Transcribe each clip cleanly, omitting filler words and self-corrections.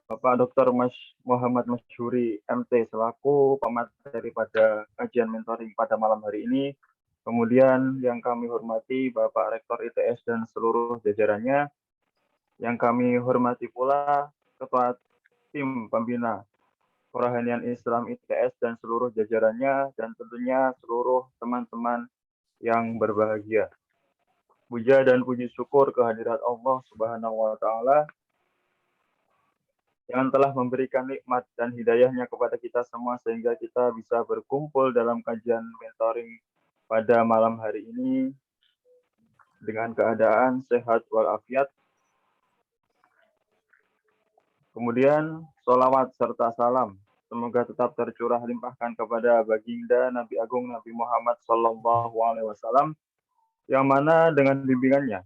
Bapak Dr. Muhammad Masyhuri MT selaku pemateri pada kajian mentoring pada malam hari ini. Kemudian yang kami hormati Bapak Rektor ITS dan seluruh jajarannya. Yang kami hormati pula Ketua Tim Pembina Kerohanian Islam ITS dan seluruh jajarannya, dan tentunya seluruh teman-teman yang berbahagia. Puja dan puji syukur kehadirat Allah Subhanahu wa Ta'ala yang telah memberikan nikmat dan hidayahnya kepada kita semua sehingga kita bisa berkumpul dalam kajian mentoring pada malam hari ini dengan keadaan sehat walafiat. Kemudian sholawat serta salam semoga tetap tercurah limpahkan kepada baginda Nabi Agung Nabi Muhammad SAW, yang mana dengan bimbingannya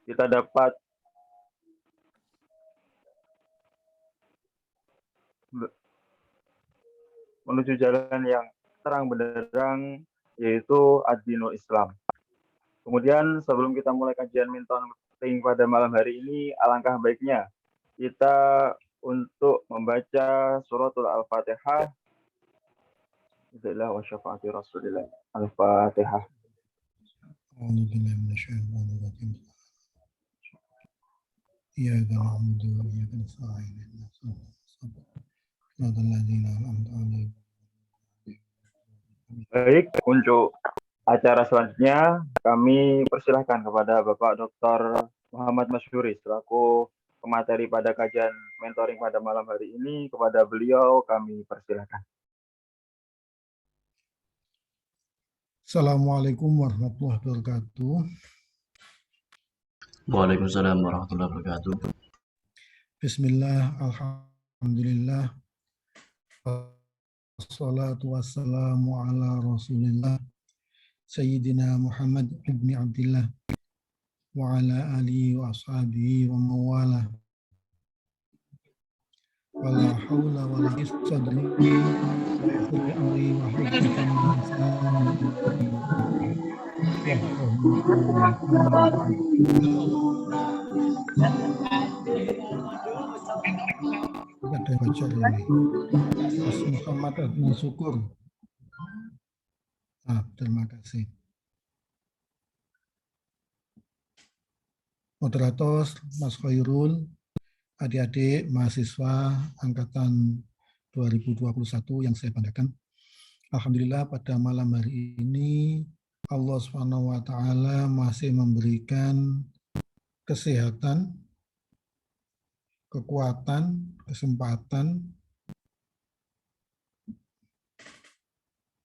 kita dapat menuju jalan yang terang benderang, yaitu ad-dinul Islam. Kemudian sebelum kita mulai kajian mentoring pada malam hari ini, alangkah baiknya kita untuk membaca suratul Al-Fatihah. Bismillah wa syafaati Rasulillah. Al-Fatihah. Iyyaka na'budu wa iyyaka nasta'in. Baik, untuk acara selanjutnya kami persilahkan kepada Bapak Dr. Muhammad Masyhuri selaku pemateri pada kajian mentoring pada malam hari ini. Kepada beliau kami persilahkan. Assalamualaikum warahmatullahi wabarakatuh. Waalaikumsalam warahmatullahi wabarakatuh. Bismillah, alhamdulillah, wassalatu wassalamu ala rasulillah, Sayyidina Muhammad ibn Abdillah, wa ala alihi wa ashabihi wa mawala. Wala hawla wala quwwata ada baca ini Mas Muhammad Adnan Syukur. Terima kasih. Moderator Mas Khairul, adik-adik mahasiswa angkatan 2021 yang saya banggakan. Alhamdulillah pada malam hari ini Allah SWT masih memberikan kesehatan, kekuatan, kesempatan,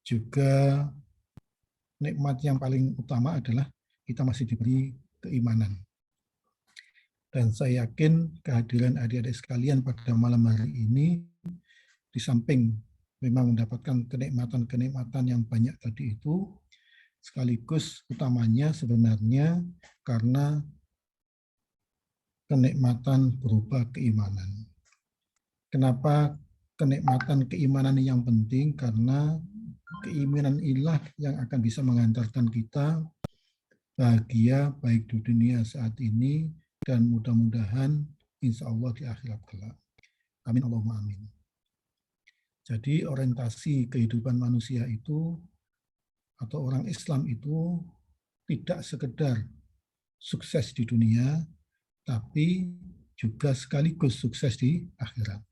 juga nikmat yang paling utama adalah kita masih diberi keimanan. Dan saya yakin kehadiran adik-adik sekalian pada malam hari ini, di samping memang mendapatkan kenikmatan-kenikmatan yang banyak tadi itu, sekaligus utamanya sebenarnya karena kenikmatan berupa keimanan. Kenapa kenikmatan keimanan yang penting? Karena keimanan inilah yang akan bisa mengantarkan kita bahagia baik di dunia saat ini dan mudah-mudahan insya Allah di akhirat kelak. Amin Allahumma amin. Jadi orientasi kehidupan manusia itu atau orang Islam itu tidak sekedar sukses di dunia, tapi juga sekaligus sukses di akhirat.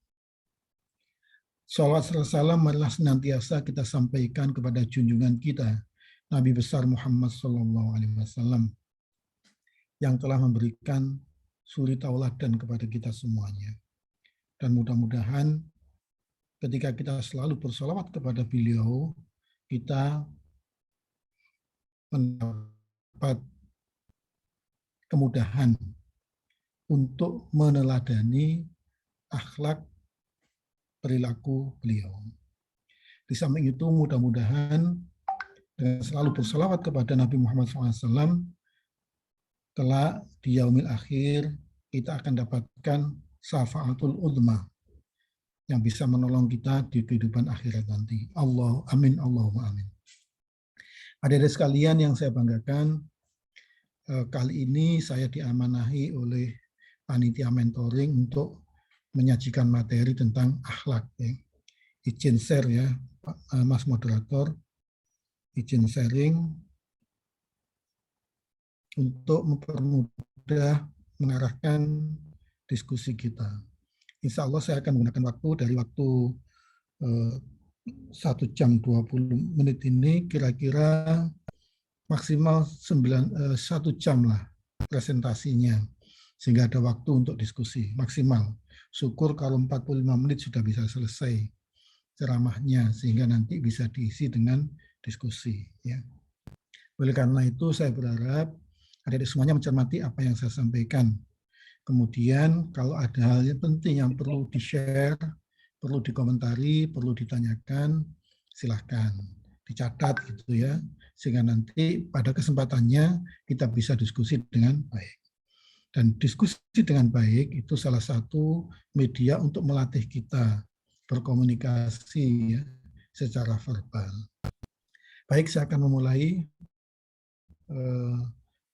Shalawat serta salam marilah senantiasa kita sampaikan kepada junjungan kita, Nabi besar Muhammad SAW, yang telah memberikan suri tauladan kepada kita semuanya. Dan mudah-mudahan ketika kita selalu bersolawat kepada beliau, kita mendapat kemudahan untuk meneladani akhlak perilaku beliau. Di samping itu mudah-mudahan dengan selalu bersolawat kepada Nabi Muhammad SAW, kelak di yaumil akhir kita akan dapatkan syafaatul uzma yang bisa menolong kita di kehidupan akhirat nanti. Amin, Allahumma amin. Adik-adik sekalian yang saya banggakan, kali ini saya diamanahi oleh panitia mentoring untuk menyajikan materi tentang akhlak. Ya. Izin share ya, Mas Moderator, izin sharing untuk mempermudah mengarahkan diskusi kita. Insya Allah saya akan menggunakan waktu dari waktu 1 jam 20 menit ini kira-kira maksimal 1 jam lah presentasinya, sehingga ada waktu untuk diskusi maksimal. Syukur kalau 45 menit sudah bisa selesai ceramahnya, sehingga nanti bisa diisi dengan diskusi. Ya. Oleh karena itu saya berharap adik-adik semuanya mencermati apa yang saya sampaikan. Kemudian kalau ada hal yang penting yang perlu di-share, perlu dikomentari, perlu ditanyakan, silahkan dicatat gitu ya, sehingga nanti pada kesempatannya kita bisa diskusi dengan baik. Dan diskusi dengan baik itu salah satu media untuk melatih kita berkomunikasi ya, secara verbal. Baik, saya akan memulai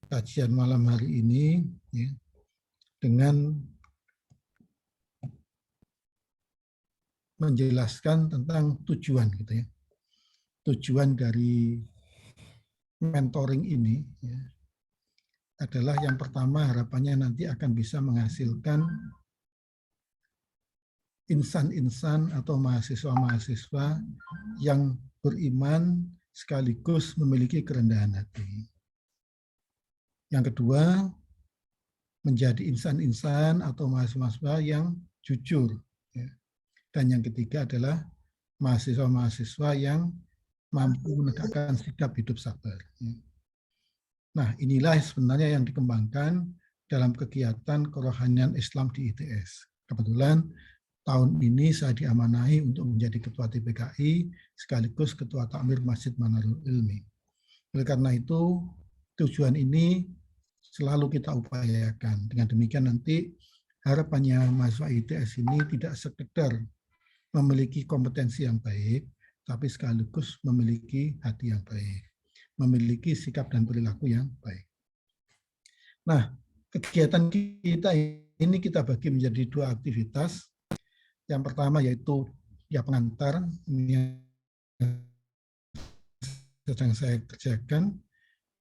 kajian malam hari ini ya, dengan menjelaskan tentang tujuan gitu ya. Tujuan dari mentoring ini ya, adalah yang pertama harapannya nanti akan bisa menghasilkan insan-insan atau mahasiswa-mahasiswa yang beriman sekaligus memiliki kerendahan hati. Yang kedua, menjadi insan-insan atau mahasiswa yang jujur. Ya. Dan yang ketiga adalah mahasiswa-mahasiswa yang mampu menegakkan sikap hidup sabar. Ya. Nah, inilah sebenarnya yang dikembangkan dalam kegiatan kerohanian Islam di ITS. Kebetulan tahun ini saya diamanahi untuk menjadi Ketua TPKI sekaligus Ketua Takmir Masjid Manarul Ilmi. Oleh karena itu, tujuan ini selalu kita upayakan. Dengan demikian nanti harapannya mahasiswa ITS ini tidak sekedar memiliki kompetensi yang baik, tapi sekaligus memiliki hati yang baik, memiliki sikap dan perilaku yang baik. Nah, kegiatan kita ini kita bagi menjadi 2 aktivitas. Yang pertama yaitu ya pengantar, ini yang sedang saya kerjakan.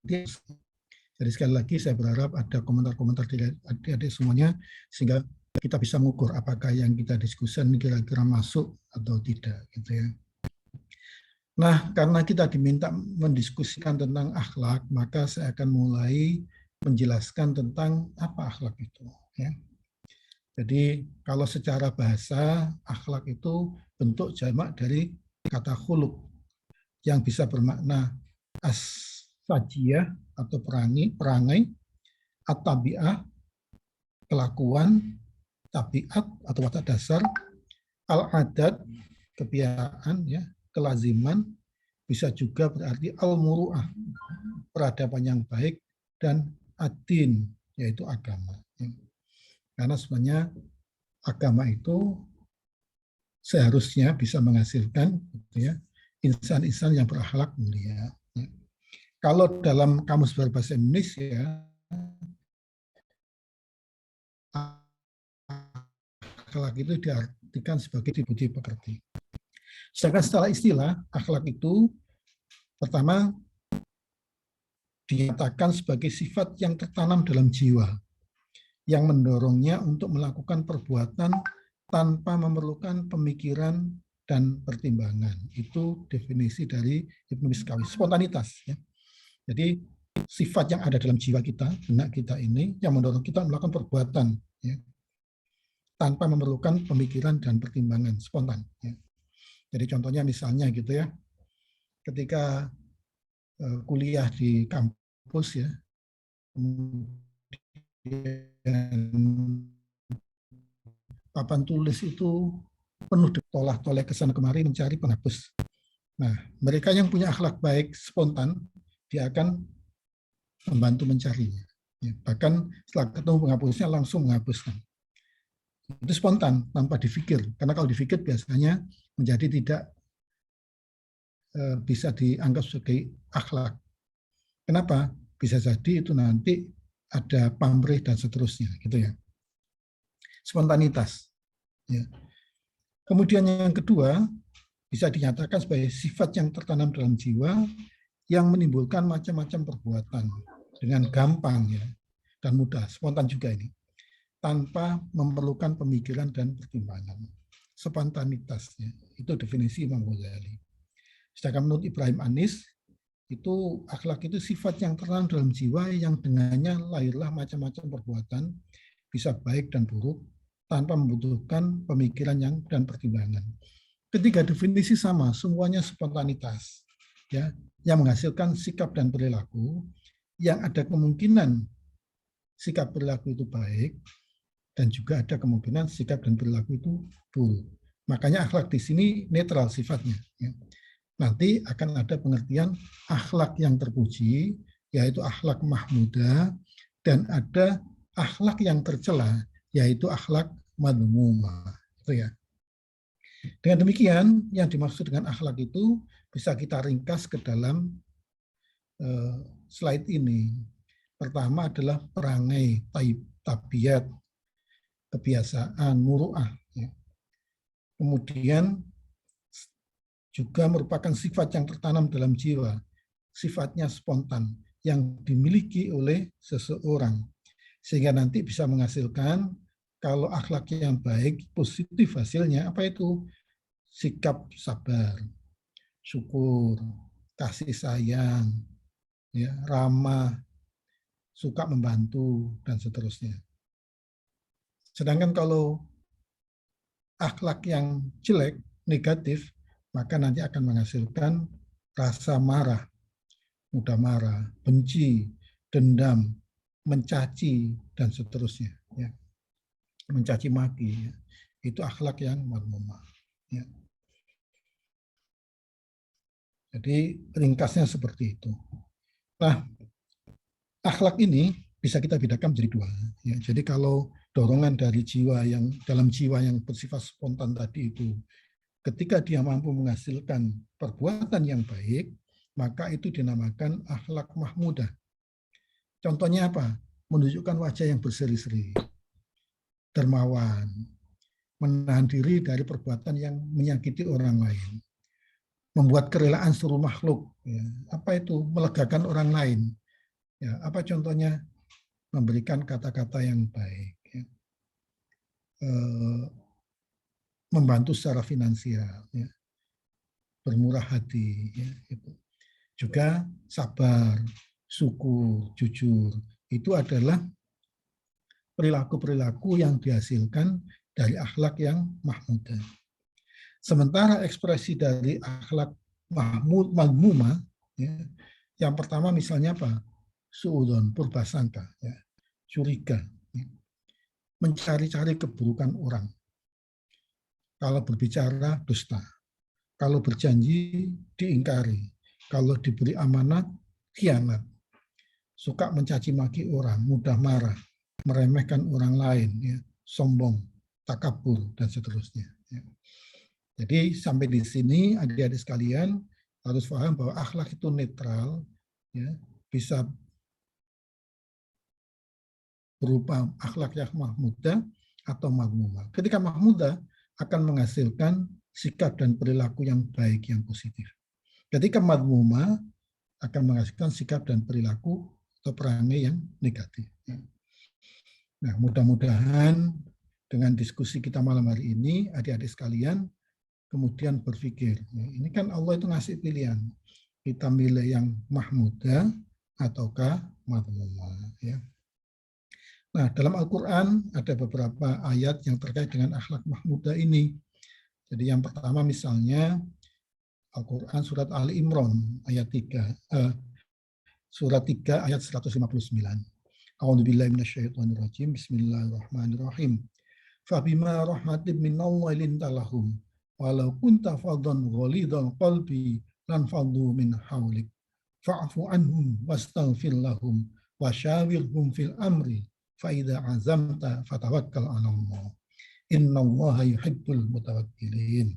Jadi sekali lagi saya berharap ada komentar-komentar dari adik-adik semuanya, sehingga kita bisa mengukur apakah yang kita diskusikan ini kira-kira masuk atau tidak. Gitu ya. Nah, karena kita diminta mendiskusikan tentang akhlak, maka saya akan mulai menjelaskan tentang apa akhlak itu. Ya. Jadi kalau secara bahasa, akhlak itu bentuk jamak dari kata khuluq yang bisa bermakna as-sajiyah atau perangai, at-tabi'ah, kelakuan, tabiat atau watak dasar, al-adat, kebiasaan, ya, kelaziman, bisa juga berarti al-muru'ah, peradaban yang baik, dan ad-din, yaitu agama. Karena sebenarnya agama itu seharusnya bisa menghasilkan gitu ya, insan-insan yang berakhlak mulia. Ya. Kalau dalam Kamus Besar Bahasa Indonesia, akhlak itu diartikan sebagai budi pekerti. Sedangkan secara istilah, akhlak itu pertama dinyatakan sebagai sifat yang tertanam dalam jiwa, yang mendorongnya untuk melakukan perbuatan tanpa memerlukan pemikiran dan pertimbangan. Itu definisi dari Ibnu Miskawi, spontanitas. Ya. Jadi sifat yang ada dalam jiwa kita, benak kita ini, yang mendorong kita melakukan perbuatan ya, tanpa memerlukan pemikiran dan pertimbangan, spontan. Ya. Jadi contohnya misalnya gitu ya, ketika kuliah di kampus ya, papan tulis itu penuh tolak-tolak kesana kemari mencari penghapus. Nah, mereka yang punya akhlak baik spontan, dia akan membantu mencarinya. Ya, bahkan setelah ketemu penghapusnya langsung menghapuskan. Itu spontan, tanpa difikir. Karena kalau difikir biasanya menjadi tidak bisa dianggap sebagai akhlak. Kenapa? Bisa jadi itu nanti ada pamrih dan seterusnya, gitu ya. spontanitas. Ya. Kemudian yang kedua, bisa dinyatakan sebagai sifat yang tertanam dalam jiwa yang menimbulkan macam-macam perbuatan dengan gampang ya dan mudah, spontan juga ini, tanpa memerlukan pemikiran dan pertimbangan. Spontanitasnya itu definisi Imam Ghazali. Sedangkan menurut Ibrahim Anis, itu akhlak itu sifat yang tertanam dalam jiwa yang dengannya lahirlah macam-macam perbuatan, bisa baik dan buruk, tanpa membutuhkan pemikiran dan pertimbangan. Ketiga definisi sama, semuanya spontanitas, ya, yang menghasilkan sikap dan perilaku yang ada kemungkinan sikap perilaku itu baik dan juga ada kemungkinan sikap dan perilaku itu buruk. Makanya akhlak di sini netral sifatnya. Ya. Nanti akan ada pengertian akhlak yang terpuji, yaitu akhlak mahmudah, dan ada akhlak yang tercela, yaitu akhlak madmumah. Itu ya. Dengan demikian, yang dimaksud dengan akhlak itu bisa kita ringkas ke dalam slide ini. Pertama adalah perangai, tabiat, kebiasaan, muru'ah. Ya. Kemudian juga merupakan sifat yang tertanam dalam jiwa, sifatnya spontan, yang dimiliki oleh seseorang. Sehingga nanti bisa menghasilkan, kalau akhlak yang baik, positif hasilnya, apa itu? Sikap sabar, syukur, kasih sayang, ya, ramah, suka membantu, dan seterusnya. Sedangkan kalau akhlak yang jelek, negatif, maka nanti akan menghasilkan rasa marah, mudah marah, benci, dendam, mencaci, dan seterusnya. Ya. Mencaci maki, ya. Itu akhlak yang madmumah. Ya. Jadi ringkasnya seperti itu. Nah, akhlak ini bisa kita bedakan menjadi dua. Ya, jadi kalau dorongan dari jiwa yang dalam jiwa yang bersifat spontan tadi itu, ketika dia mampu menghasilkan perbuatan yang baik, maka itu dinamakan akhlak mahmudah. Contohnya apa? Menunjukkan wajah yang berseri-seri, dermawan, menahan diri dari perbuatan yang menyakiti orang lain, membuat kerelaan seluruh makhluk. Ya. Apa itu? Melegakan orang lain. Ya, apa contohnya? Memberikan kata-kata yang baik. Ya. Membantu secara finansial. Ya. Bermurah hati. Ya, itu. Juga sabar, syukur, jujur. Itu adalah perilaku-perilaku yang dihasilkan dari akhlak yang mahmudah. Sementara ekspresi dari akhlak madmumah, ya, yang pertama misalnya apa? Suudzon, purbasangka, ya, curiga, ya, mencari-cari keburukan orang. Kalau berbicara, dusta. Kalau berjanji, diingkari. Kalau diberi amanat, khianat. Suka mencaci maki orang, mudah marah, meremehkan orang lain, ya, sombong, takabur, dan seterusnya. Ya. Jadi sampai di sini adik-adik sekalian harus paham bahwa akhlak itu netral, ya, bisa berupa akhlak yang mahmudah atau madmumah. Ketika mahmudah akan menghasilkan sikap dan perilaku yang baik, yang positif. Ketika madmumah akan menghasilkan sikap dan perilaku atau perangai yang negatif. Nah, mudah-mudahan dengan diskusi kita malam hari ini, adik-adik sekalian, kemudian berpikir, ini kan Allah itu ngasih pilihan, kita milih yang mahmudah ataukah madmumah. Ya. Nah, dalam Al-Quran ada beberapa ayat yang terkait dengan akhlak mahmudah ini. Jadi yang pertama misalnya Al-Quran surat Ali Imran ayat 3, surat 3 ayat 159. A'udzubillahi minasyaitonirrajim. Bismillahirrahmanirrahim. Fabima rahmatin minallahi lintalahum walau kunta faddan ghalidhal qalbi lan faddu min hawlik fa'fu anhum wastaghfir lahum wasyawirhum fil amri fa idza azamta fatawakkal 'ala Allah innallaha yuhibbul mutawakkilin.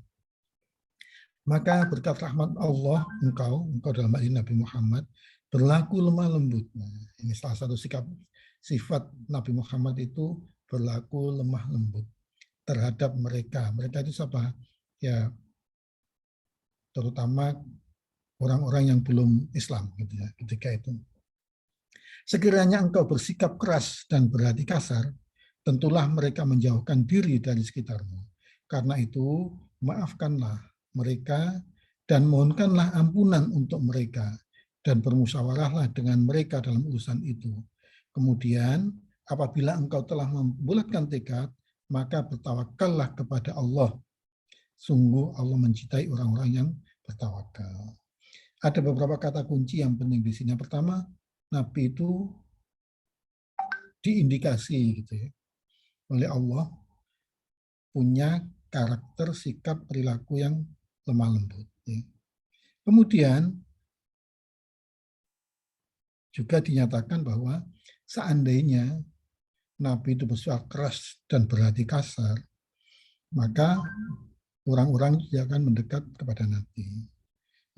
Maka berkat rahmat Allah engkau dalam hal ini Nabi Muhammad berlaku lemah lembut. Nah, ini salah satu sifat Nabi Muhammad itu berlaku lemah lembut terhadap mereka. Mereka itu siapa? Ya, terutama orang-orang yang belum Islam gitu ya, ketika itu. Sekiranya engkau bersikap keras dan berhati kasar, tentulah mereka menjauhkan diri dari sekitarmu. Karena itu, maafkanlah mereka dan mohonkanlah ampunan untuk mereka dan bermusyawarahlah dengan mereka dalam urusan itu. Kemudian, apabila engkau telah membulatkan tekad, maka bertawakallah kepada Allah. Sungguh Allah mencintai orang-orang yang bertawakal. Ada beberapa kata kunci yang penting di sini. Yang pertama, Nabi itu diindikasi gitu ya, oleh Allah punya karakter, sikap, perilaku yang lemah lembut. Ya. Kemudian juga dinyatakan bahwa seandainya Nabi itu bersikap keras dan berhati kasar, maka orang-orang tidak akan mendekat kepada Nabi.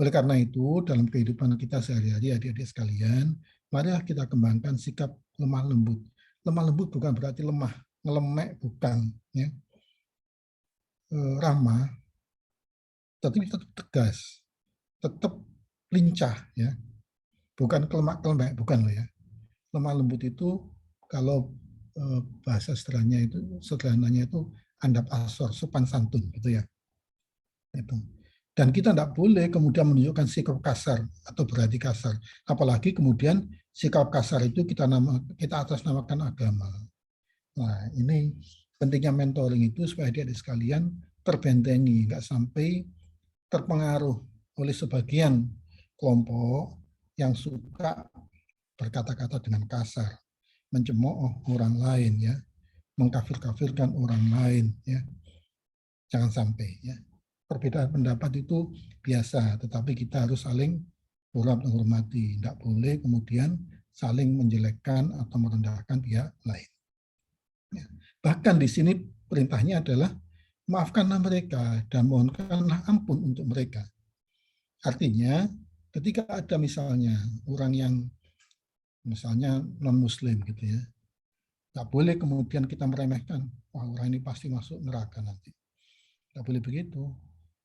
Oleh karena itu, dalam kehidupan kita sehari-hari, adik-adik sekalian, marilah kita kembangkan sikap lemah lembut. Lemah lembut bukan berarti lemah, ngelemek bukan, ya. Ramah, tetapi tetap tegas, tetap lincah, ya. Bukan kelemak-kelemek, bukan loh ya. Lemah lembut itu kalau bahasa sederhananya itu andap asor, sopan santun, gitu ya. Itu. Dan kita tidak boleh kemudian menunjukkan sikap kasar atau berhati kasar. Apalagi kemudian sikap kasar itu kita atasnamakan agama. Nah, ini pentingnya mentoring itu supaya adik-adik sekalian terbentengi, nggak sampai terpengaruh oleh sebagian kelompok yang suka berkata-kata dengan kasar, mencemooh orang lain, ya, mengkafir-kafirkan orang lain, ya. Jangan sampai, ya. Perbedaan pendapat itu biasa, tetapi kita harus saling menghormati. Tidak boleh kemudian saling menjelekkan atau merendahkan pihak lain. Ya. Bahkan di sini perintahnya adalah maafkanlah mereka dan mohonkanlah ampun untuk mereka. Artinya, ketika ada misalnya orang yang misalnya non-Muslim gitu ya, tidak boleh kemudian kita meremehkan, wah orang ini pasti masuk neraka nanti. Tidak boleh begitu.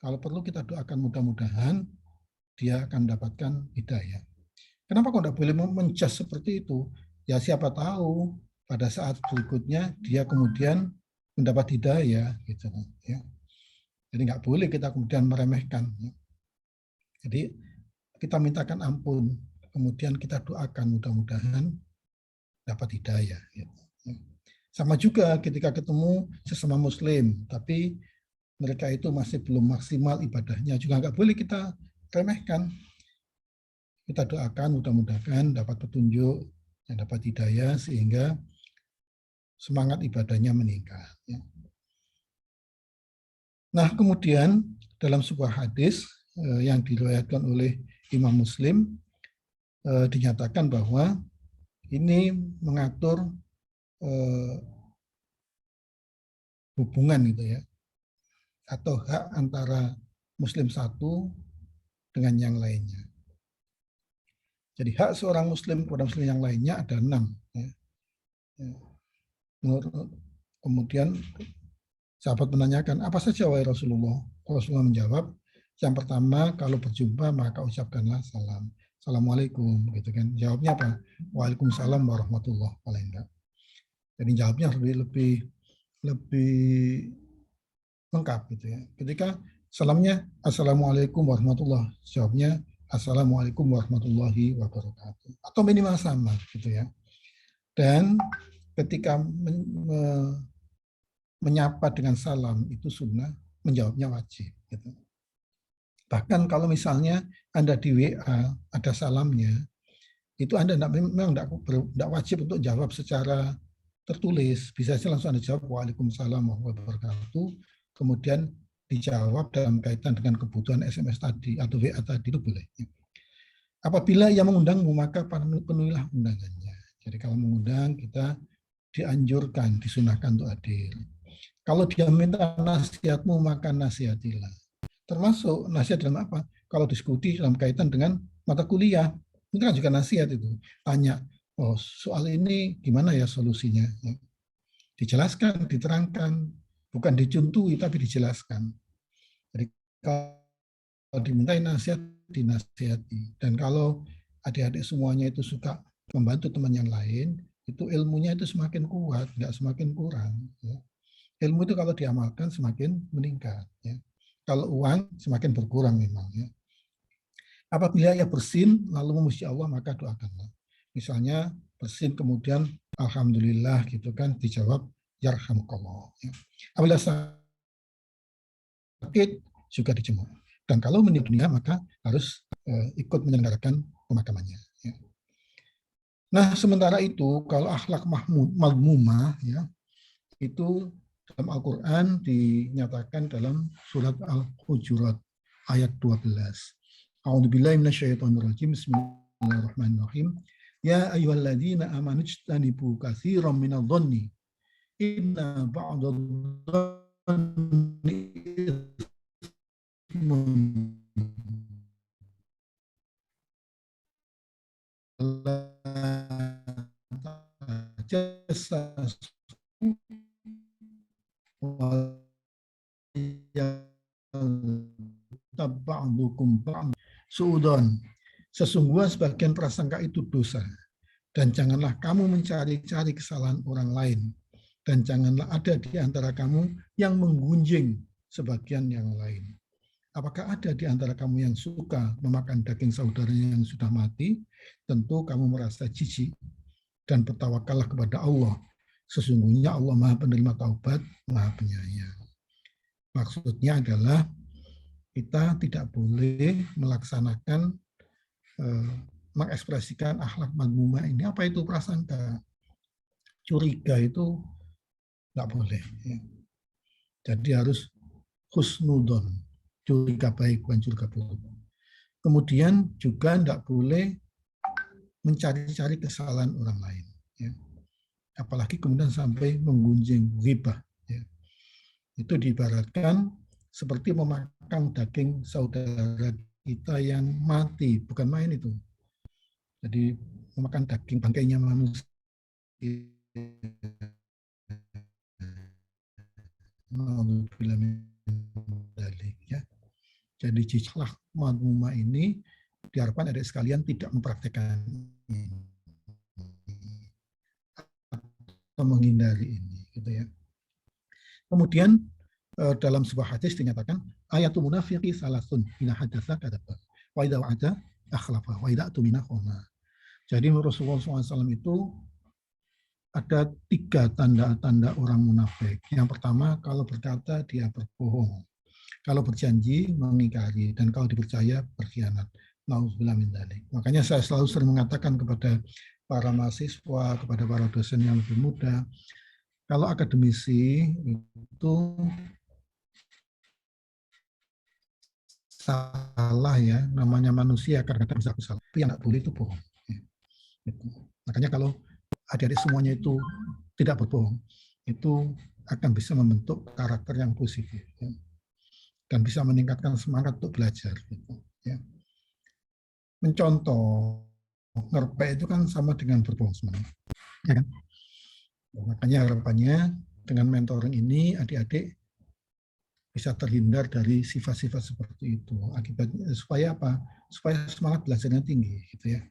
Kalau perlu kita doakan mudah-mudahan dia akan mendapatkan hidayah. Kenapa kok tidak boleh menjudge seperti itu? Ya siapa tahu pada saat berikutnya dia kemudian mendapat hidayah, gitu ya. Jadi nggak boleh kita kemudian meremehkan. Ya. Jadi kita mintakan ampun, kemudian kita doakan mudah-mudahan dapat hidayah. Ya. Sama juga ketika ketemu sesama Muslim, tapi mereka itu masih belum maksimal ibadahnya, juga nggak boleh kita remehkan. Kita doakan mudah-mudahan dapat petunjuk dan dapat hidayah sehingga semangat ibadahnya meningkat. Ya. Nah, kemudian dalam sebuah hadis yang diriwayatkan oleh Imam Muslim dinyatakan bahwa ini mengatur hubungan gitu ya, atau hak antara Muslim satu dengan yang lainnya. Jadi hak seorang Muslim kepada Muslim yang lainnya ada 6. Ya. Kemudian sahabat menanyakan, apa saja wahai Rasulullah? Rasulullah menjawab, yang pertama kalau berjumpa maka ucapkanlah salam. Assalamualaikum, gitu kan. Jawabnya apa? Waalaikumsalam warahmatullahi wabarakatuh. Jadi jawabnya lebih lengkap gitu ya. Ketika salamnya Assalamualaikum warahmatullahi wabarakatuh, jawabnya Assalamualaikum warahmatullahi wabarakatuh. Atau minimal sama gitu ya. Dan ketika menyapa dengan salam itu sunnah, menjawabnya wajib. Gitu. Bahkan kalau misalnya Anda di WA ada salamnya, itu Anda memang tidak wajib untuk jawab secara tertulis. Bisa saja langsung Anda jawab Waalaikumsalam warahmatullahi wabarakatuh. Kemudian dijawab dalam kaitan dengan kebutuhan SMS tadi atau WA tadi itu boleh. Apabila ia mengundangmu maka penuhilah undangannya. Jadi kalau mengundang kita dianjurkan, disunahkan untuk hadir. Kalau dia minta nasihatmu maka nasihatilah. Termasuk nasihat dalam apa? Kalau diskusi dalam kaitan dengan mata kuliah, itu kan juga nasihat itu. Tanya, oh soal ini gimana ya solusinya? Dijelaskan, diterangkan, bukan dicuntui tapi dijelaskan. Jadi kalau dimintai nasihat, dinasihati. Dan kalau adik-adik semuanya itu suka membantu teman yang lain, itu ilmunya itu semakin kuat, nggak semakin kurang. Ya. Ilmu itu kalau diamalkan semakin meningkat. Ya. Kalau uang semakin berkurang memang. Ya. Apabila ia bersin lalu memuji Allah, maka doakanlah. Misalnya bersin kemudian alhamdulillah gitu kan, dijawab yarhamukallah. Ya. Apabila sakit juga dijemur. Dan kalau meninggal dunia maka harus ikut menyelenggarakan pemakamannya. Ya. Nah, sementara itu kalau akhlak madmumah ya, itu dalam Al-Quran dinyatakan dalam surat Al-Hujurat ayat 12. A'udzubillahi minasyaitonirrajim. Bismillahirrahmanirrahim. Ya ayyuhalladzina amanu ijtanibu katsiran minadh-dhanni inna ba'dadh-dhanni itsmun Suudon, sesungguhnya sebagian prasangka itu dosa, dan janganlah kamu mencari-cari kesalahan orang lain, dan janganlah ada di antara kamu yang menggunjing sebagian yang lain. Apakah ada di antara kamu yang suka memakan daging saudaranya yang sudah mati? Tentu kamu merasa jijik, dan bertawakallah kepada Allah. Sesungguhnya Allah Maha Penerima Taubat, Maha Penyayang. Maksudnya adalah kita tidak boleh melaksanakan, mengekspresikan akhlak madmumah ini. Apa itu prasangka? Curiga itu nggak boleh. Ya. Jadi harus husnudon, curiga baik, bukan curiga buruk. Kemudian juga nggak boleh mencari-cari kesalahan orang lain. Ya. Apalagi kemudian sampai menggunjing ghibah. Ya. Itu diibaratkan seperti memakan daging saudara kita yang mati, bukan main itu. Jadi memakan daging bangkainya manusia. Ya. Jadi jijiklah madmumah ini diharapkan adik sekalian tidak mempraktekkan ini atau menghindari ini, gitu ya. Kemudian dalam sebuah hadis dinyatakan ayatul munafiqi salasun ila hadatsa kadzaba wa idza wa'ada akhlafa wa idza tumina khana. Jadi Rasulullah SAW itu ada 3 tanda-tanda orang munafik. Yang pertama, kalau berkata dia berbohong, kalau berjanji mengingkari, dan kalau dipercaya berkhianat. Nauzubillah min dzalik. Makanya saya selalu sering mengatakan kepada para mahasiswa, kepada para dosen yang lebih muda, kalau akademisi itu salah ya, namanya manusia kadang-kadang bisa salah. Tapi yang nggak boleh itu bohong. Ya. Gitu. Makanya kalau adik-adik semuanya itu tidak berbohong, itu akan bisa membentuk karakter yang positif ya. Dan bisa meningkatkan semangat untuk belajar. Gitu, ya. Mencontoh, ngerpek itu kan sama dengan berbohong sebenarnya. Ya kan? Makanya harapannya dengan mentoring ini adik-adik bisa terhindar dari sifat-sifat seperti itu. Akibatnya supaya apa? Supaya semangat belajarnya tinggi, gitu ya.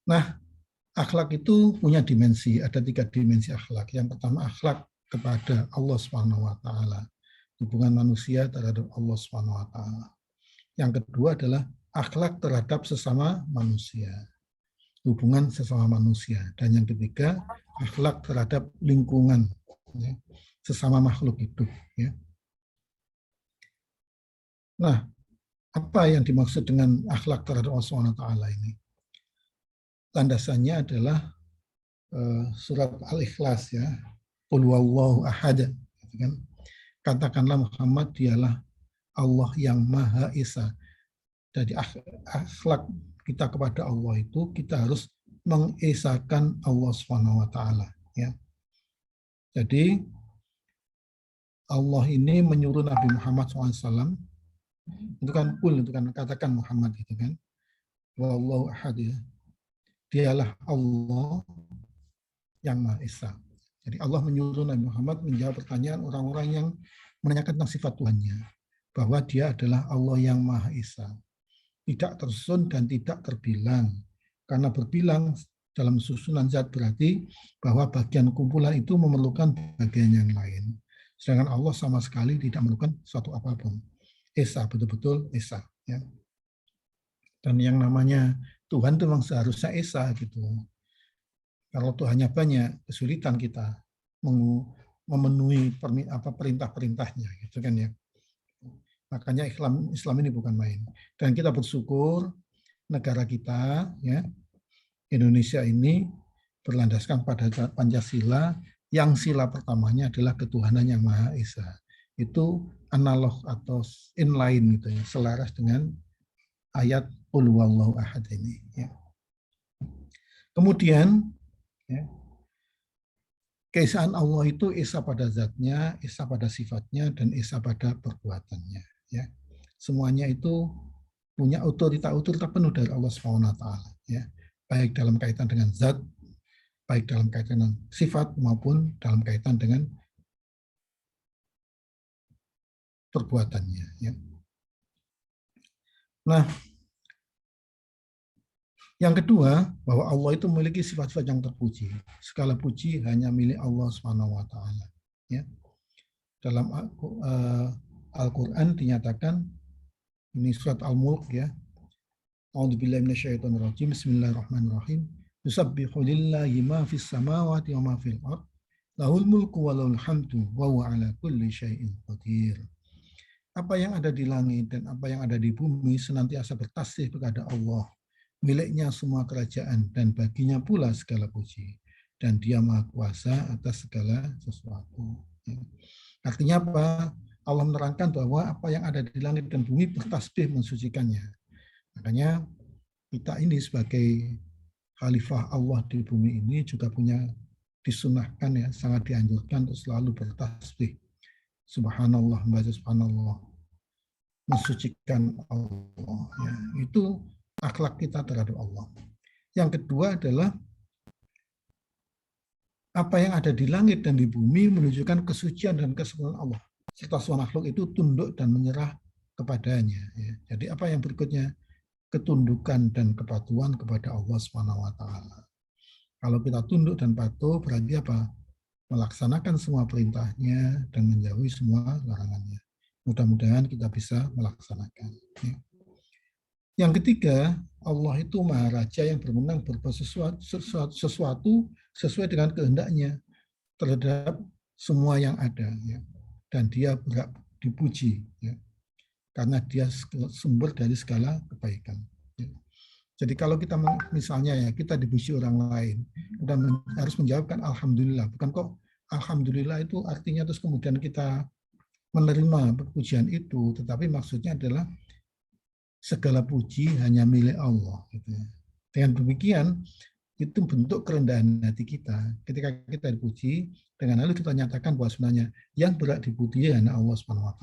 Nah, akhlak itu punya dimensi, ada 3 dimensi akhlak. Yang pertama akhlak kepada Allah Subhanahu wa taala, hubungan manusia terhadap Allah Subhanahu wa taala. Yang kedua adalah akhlak terhadap sesama manusia, hubungan sesama manusia. Dan yang ketiga, akhlak terhadap lingkungan, ya, sesama makhluk hidup. Ya. Nah, apa yang dimaksud dengan akhlak terhadap Allah Subhanahu wa taala ini? Landasannya adalah surat Al-Ikhlas ya. Qul huwallahu ahad. Gitu kan? Katakanlah Muhammad dialah Allah yang Maha Esa. Jadi akhlak kita kepada Allah itu kita harus mengesakan Allah Subhanahu wa taala ya. Jadi Allah ini menyuruh Nabi Muhammad SAW itu kan itu kan katakan Muhammad gitu kan. Wallahu ahad ya. Dialah Allah yang Maha Esa. Jadi Allah menyuruh Nabi Muhammad menjawab pertanyaan orang-orang yang menanyakan tentang sifat Tuhannya, bahwa dia adalah Allah yang Maha Esa, tidak tersusun dan tidak terbilang. Karena berbilang dalam susunan zat berarti bahwa bagian kumpulan itu memerlukan bagian yang lain. Sedangkan Allah sama sekali tidak memerlukan suatu apapun. Esa, betul-betul Esa. Ya. Dan yang namanya Tuhan itu memang seharusnya Esa gitu. Kalau Tuhannya banyak, kesulitan kita memenuhi perintah-perintahnya, gitu kan ya. Makanya Islam ini bukan main. Dan kita bersyukur negara kita, ya, Indonesia ini berlandaskan pada Pancasila, yang sila pertamanya adalah ketuhanan yang Maha Esa. Itu analog atau inline gitu ya, selaras dengan ayat Qul huwallahu ahad ini. Ya. Kemudian, ya, keesaan Allah itu esa pada zatnya, esa pada sifatnya, dan esa pada perbuatannya. Ya. Semuanya itu punya otoritas penuh dari Allah SWT. Ya. Baik dalam kaitan dengan zat, baik dalam kaitan dengan sifat, maupun dalam kaitan dengan perbuatannya. Ya. Nah, yang kedua, bahwa Allah itu memiliki sifat-sifat yang terpuji. Segala puji hanya milik Allah SWT. Ya. Dalam Al-Quran dinyatakan, ini surat Al-Mulk ya, A'udzubillahi minasyaitonirrajim, Bismillahirrahmanirrahim. Yusabbihu lillahi ma fis samawati wa ma fil ard, lahul mulku wa lahul hamdu wa huwa ala kulli syai'in qadir. Apa yang ada di langit dan apa yang ada di bumi senantiasa bertasbih kepada Allah. Miliknya semua kerajaan dan baginya pula segala puji. Dan dia maha kuasa atas segala sesuatu. Artinya apa? Allah menerangkan bahwa apa yang ada di langit dan bumi bertasbih mensucikannya. Makanya kita ini sebagai khalifah Allah di bumi ini juga punya disunahkan ya, sangat dianjurkan untuk selalu bertasbih. Subhanallah, membaca subhanallah, mensucikan Allah. Ya. Itu akhlak kita terhadap Allah. Yang kedua adalah apa yang ada di langit dan di bumi menunjukkan kesucian dan kesempurnaan Allah. Serta semua makhluk itu tunduk dan menyerah kepadanya. Ya. Jadi apa yang berikutnya? Ketundukan dan kepatuhan kepada Allah SWT. Kalau kita tunduk dan patuh berarti apa? Melaksanakan semua perintahnya dan menjauhi semua larangannya. Mudah-mudahan kita bisa melaksanakan. Ya. Yang ketiga, Allah itu Maha Raja yang berwenang berbuat sesuatu sesuai dengan kehendaknya terhadap semua yang ada. Ya. Dan dia berhak dipuji. Ya. Karena dia sumber dari segala kebaikan. Ya. Jadi kalau kita misalnya ya kita dipuji orang lain, kita harus menjawabkan Alhamdulillah. Bukan kok Alhamdulillah itu artinya terus kemudian kita menerima pujian itu, tetapi maksudnya adalah segala puji hanya milik Allah. Gitu. Dengan demikian, itu bentuk kerendahan hati kita. Ketika kita dipuji, dengan lalu kita nyatakan bahwa sebenarnya yang berhak dipuji hanya Allah SWT.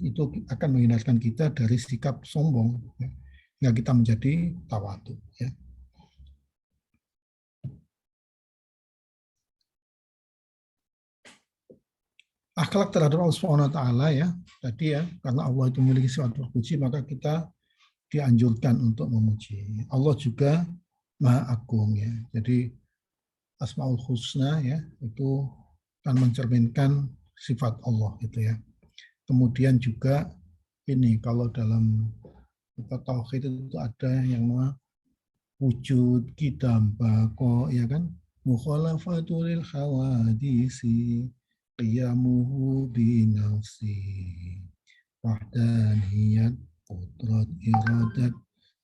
Itu akan menghindarkan kita dari sikap sombong, ya, hingga kita menjadi tawadu. Ya. Akhlak terhadap Allah SWT ya, tadi ya, karena Allah itu memiliki sifat terpuji, maka kita dianjurkan untuk memuji. Allah juga Maha Agung ya. Jadi Asmaul Husna ya, itu akan mencerminkan sifat Allah gitu ya. Kemudian juga ini kalau dalam tauhid itu ada yang nama wujud, qidam, baqa ya kan, mukhalafatul hawadisi, qiyamuhu binafsi, wahdaniyat, qudrat, iradat,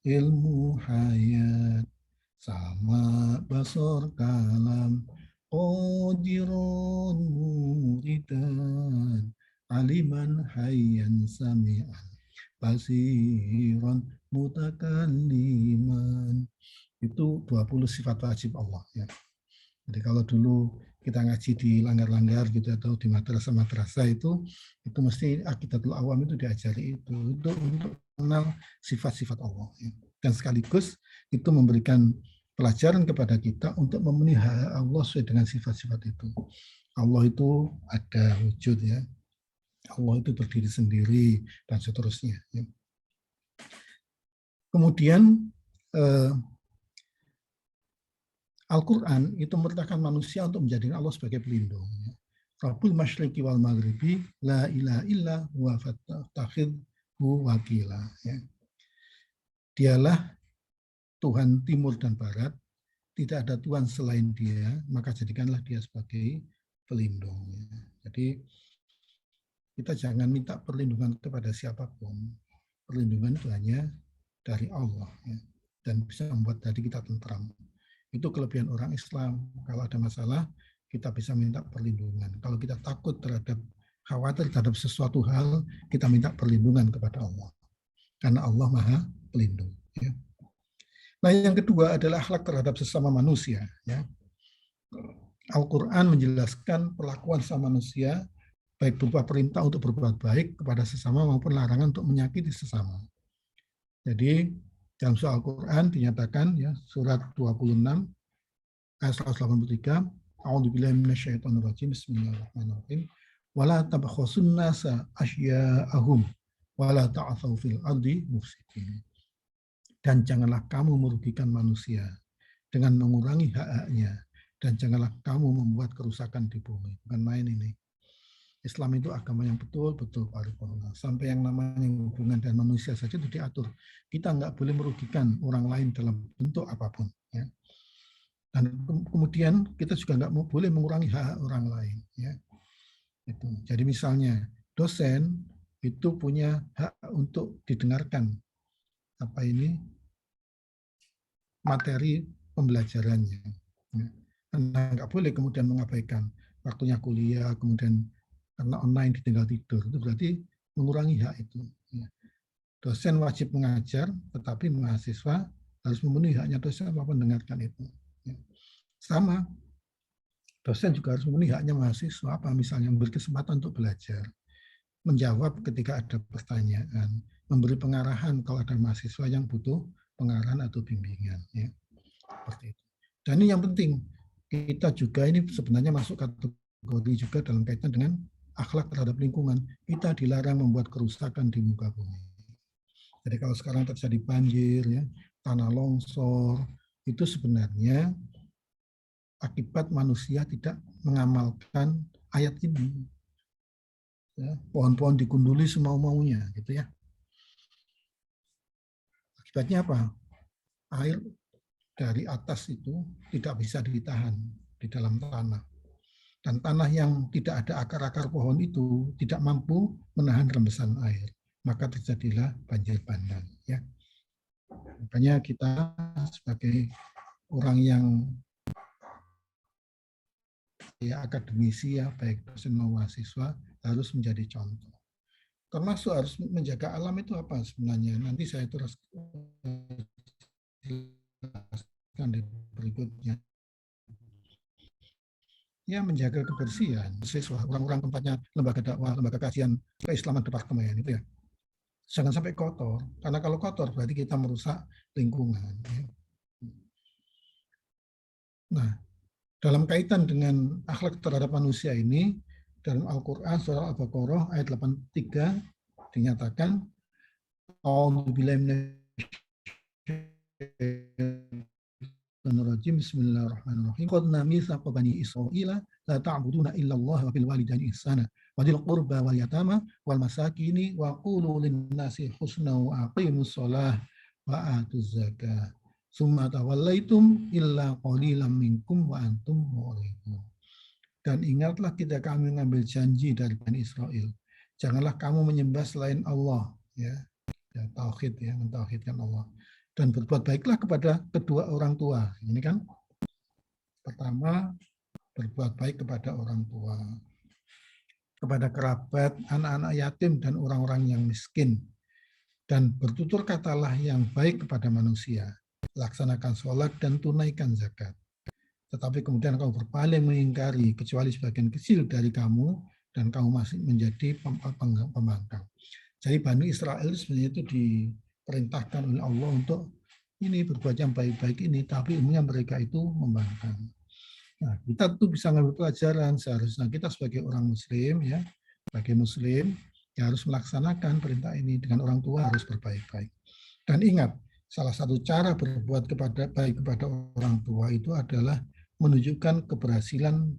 ilmu, hayat, sama, basar, kalam, qadirun, muridan, aliman, hayyan, sami'an, basiran, mutakalliman. Itu 20 sifat wajib Allah ya. Jadi kalau dulu kita ngaji di langgar-langgar gitu atau di madrasah-madrasah itu mesti Aqidatul Awam itu diajari itu untuk mengenal sifat-sifat Allah ya. Dan sekaligus itu memberikan pelajaran kepada kita untuk memenuhi hak Allah sesuai dengan sifat-sifat itu. Allah itu ada wujud ya. Allah itu berdiri sendiri dan seterusnya. Ya. Kemudian Al-Quran itu memerintahkan manusia untuk menjadikan Allah sebagai pelindung. Rabbul masyriqi wal maghribi la ilaha illa huwa fattakhidhu wakila. Ya. Dialah Tuhan timur dan barat, tidak ada Tuhan selain Dia, maka jadikanlah Dia sebagai pelindung. Ya. Jadi kita jangan minta perlindungan kepada siapapun. Perlindungan itu hanya dari Allah, ya, dan bisa membuat hati kita tentram. Itu kelebihan orang Islam. Kalau ada masalah, kita bisa minta perlindungan. Kalau kita takut khawatir terhadap sesuatu hal, kita minta perlindungan kepada Allah. Karena Allah Maha Pelindung. Ya. Nah, yang kedua adalah akhlak terhadap sesama manusia. Ya. Al-Quran menjelaskan perlakuan sama manusia, baik berupa perintah untuk berbuat baik kepada sesama maupun larangan untuk menyakiti sesama. Jadi, dalam surah Al-Quran dinyatakan, ya, surat 26, ayat 183, A'udzubillahi minasyaitonirrajim, bismillahirrahmanirrahim, wala tabkhasun nasa asya'ahum, wala ta'athaw fil ardi mufsidin. Dan janganlah kamu merugikan manusia dengan mengurangi hak-haknya, dan janganlah kamu membuat kerusakan di bumi. Bukan main ini. Islam itu agama yang betul-betul paripurna. Sampai yang namanya hubungan dengan manusia saja itu diatur. Kita nggak boleh merugikan orang lain dalam bentuk apapun. Ya. Dan kemudian kita juga nggak boleh mengurangi hak orang lain. Ya. Itu. Jadi misalnya dosen itu punya hak untuk didengarkan materi pembelajarannya. Ya. Karena nggak boleh kemudian mengabaikan waktunya kuliah, kemudian karena online ditinggal tidur, itu berarti mengurangi hak itu. Ya. Dosen wajib mengajar, tetapi mahasiswa harus memenuhi haknya dosen apa mendengarkan itu. Ya. Sama, dosen juga harus memenuhi haknya mahasiswa, apa misalnya memberi kesempatan untuk belajar, menjawab ketika ada pertanyaan, memberi pengarahan kalau ada mahasiswa yang butuh pengarahan atau bimbingan. Ya. Seperti itu. Dan ini yang penting, kita juga ini sebenarnya masuk kategori juga dalam kaitan dengan akhlak terhadap lingkungan. Kita dilarang membuat kerusakan di muka bumi. Jadi kalau sekarang terjadi banjir, ya, tanah longsor, itu sebenarnya akibat manusia tidak mengamalkan ayat ini. Ya, pohon-pohon digunduli semau-maunya, gitu ya. Akibatnya apa? Air dari atas itu tidak bisa ditahan di dalam tanah. Dan tanah yang tidak ada akar-akar pohon itu tidak mampu menahan rembesan air. Maka terjadilah banjir bandang. Ya. Makanya kita sebagai orang yang akademisi, ya, baik dosen maupun mahasiswa, harus menjadi contoh. Termasuk harus menjaga alam itu apa sebenarnya? Nanti saya terus jelaskan di berikutnya. Ya, menjaga kebersihan siswa, orang-orang tempatnya lembaga dakwah, lembaga kajian keislaman departemen itu ya. Jangan sampai kotor, karena kalau kotor berarti kita merusak lingkungan. Ya. Nah, dalam kaitan dengan akhlak terhadap manusia ini, dalam Al-Quran surah Al-Baqarah ayat 83 dinyatakan, Bismillahirrahmanirrahim. Qadna mitsaqa bani Israila la ta'buduna illa Allah wa bil walidaini ihsana wa dzil qurba wal yatama wal masakini wa qulu lin nasi husna wa aqimus shalah wa atuz zakah. Summa tawallaitum illa qalilan minkum wa antum mu'ridun. Dan ingatlah ketika kami mengambil janji dari Bani Israel, janganlah kamu menyembah selain Allah, ya, tauhid, ya, mentauhidkan Allah. Dan berbuat baiklah kepada kedua orang tua. Ini kan pertama, berbuat baik kepada orang tua, kepada kerabat, anak-anak yatim dan orang-orang yang miskin. Dan bertutur katalah yang baik kepada manusia. Laksanakan sholat dan tunaikan zakat. Tetapi kemudian kamu berpaling mengingkari kecuali sebagian kecil dari kamu dan kamu masih menjadi pembangkang. Jadi Bani Israel sebenarnya itu diperintahkan oleh Allah untuk ini, berbuat yang baik-baik ini, tapi umumnya mereka itu membangkang. Nah, kita tuh bisa ngambil pelajaran seharusnya kita sebagai orang Muslim ya, sebagai Muslim ya harus melaksanakan perintah ini dengan orang tua harus berbaik-baik. Dan ingat, salah satu cara berbuat baik kepada orang tua itu adalah menunjukkan keberhasilan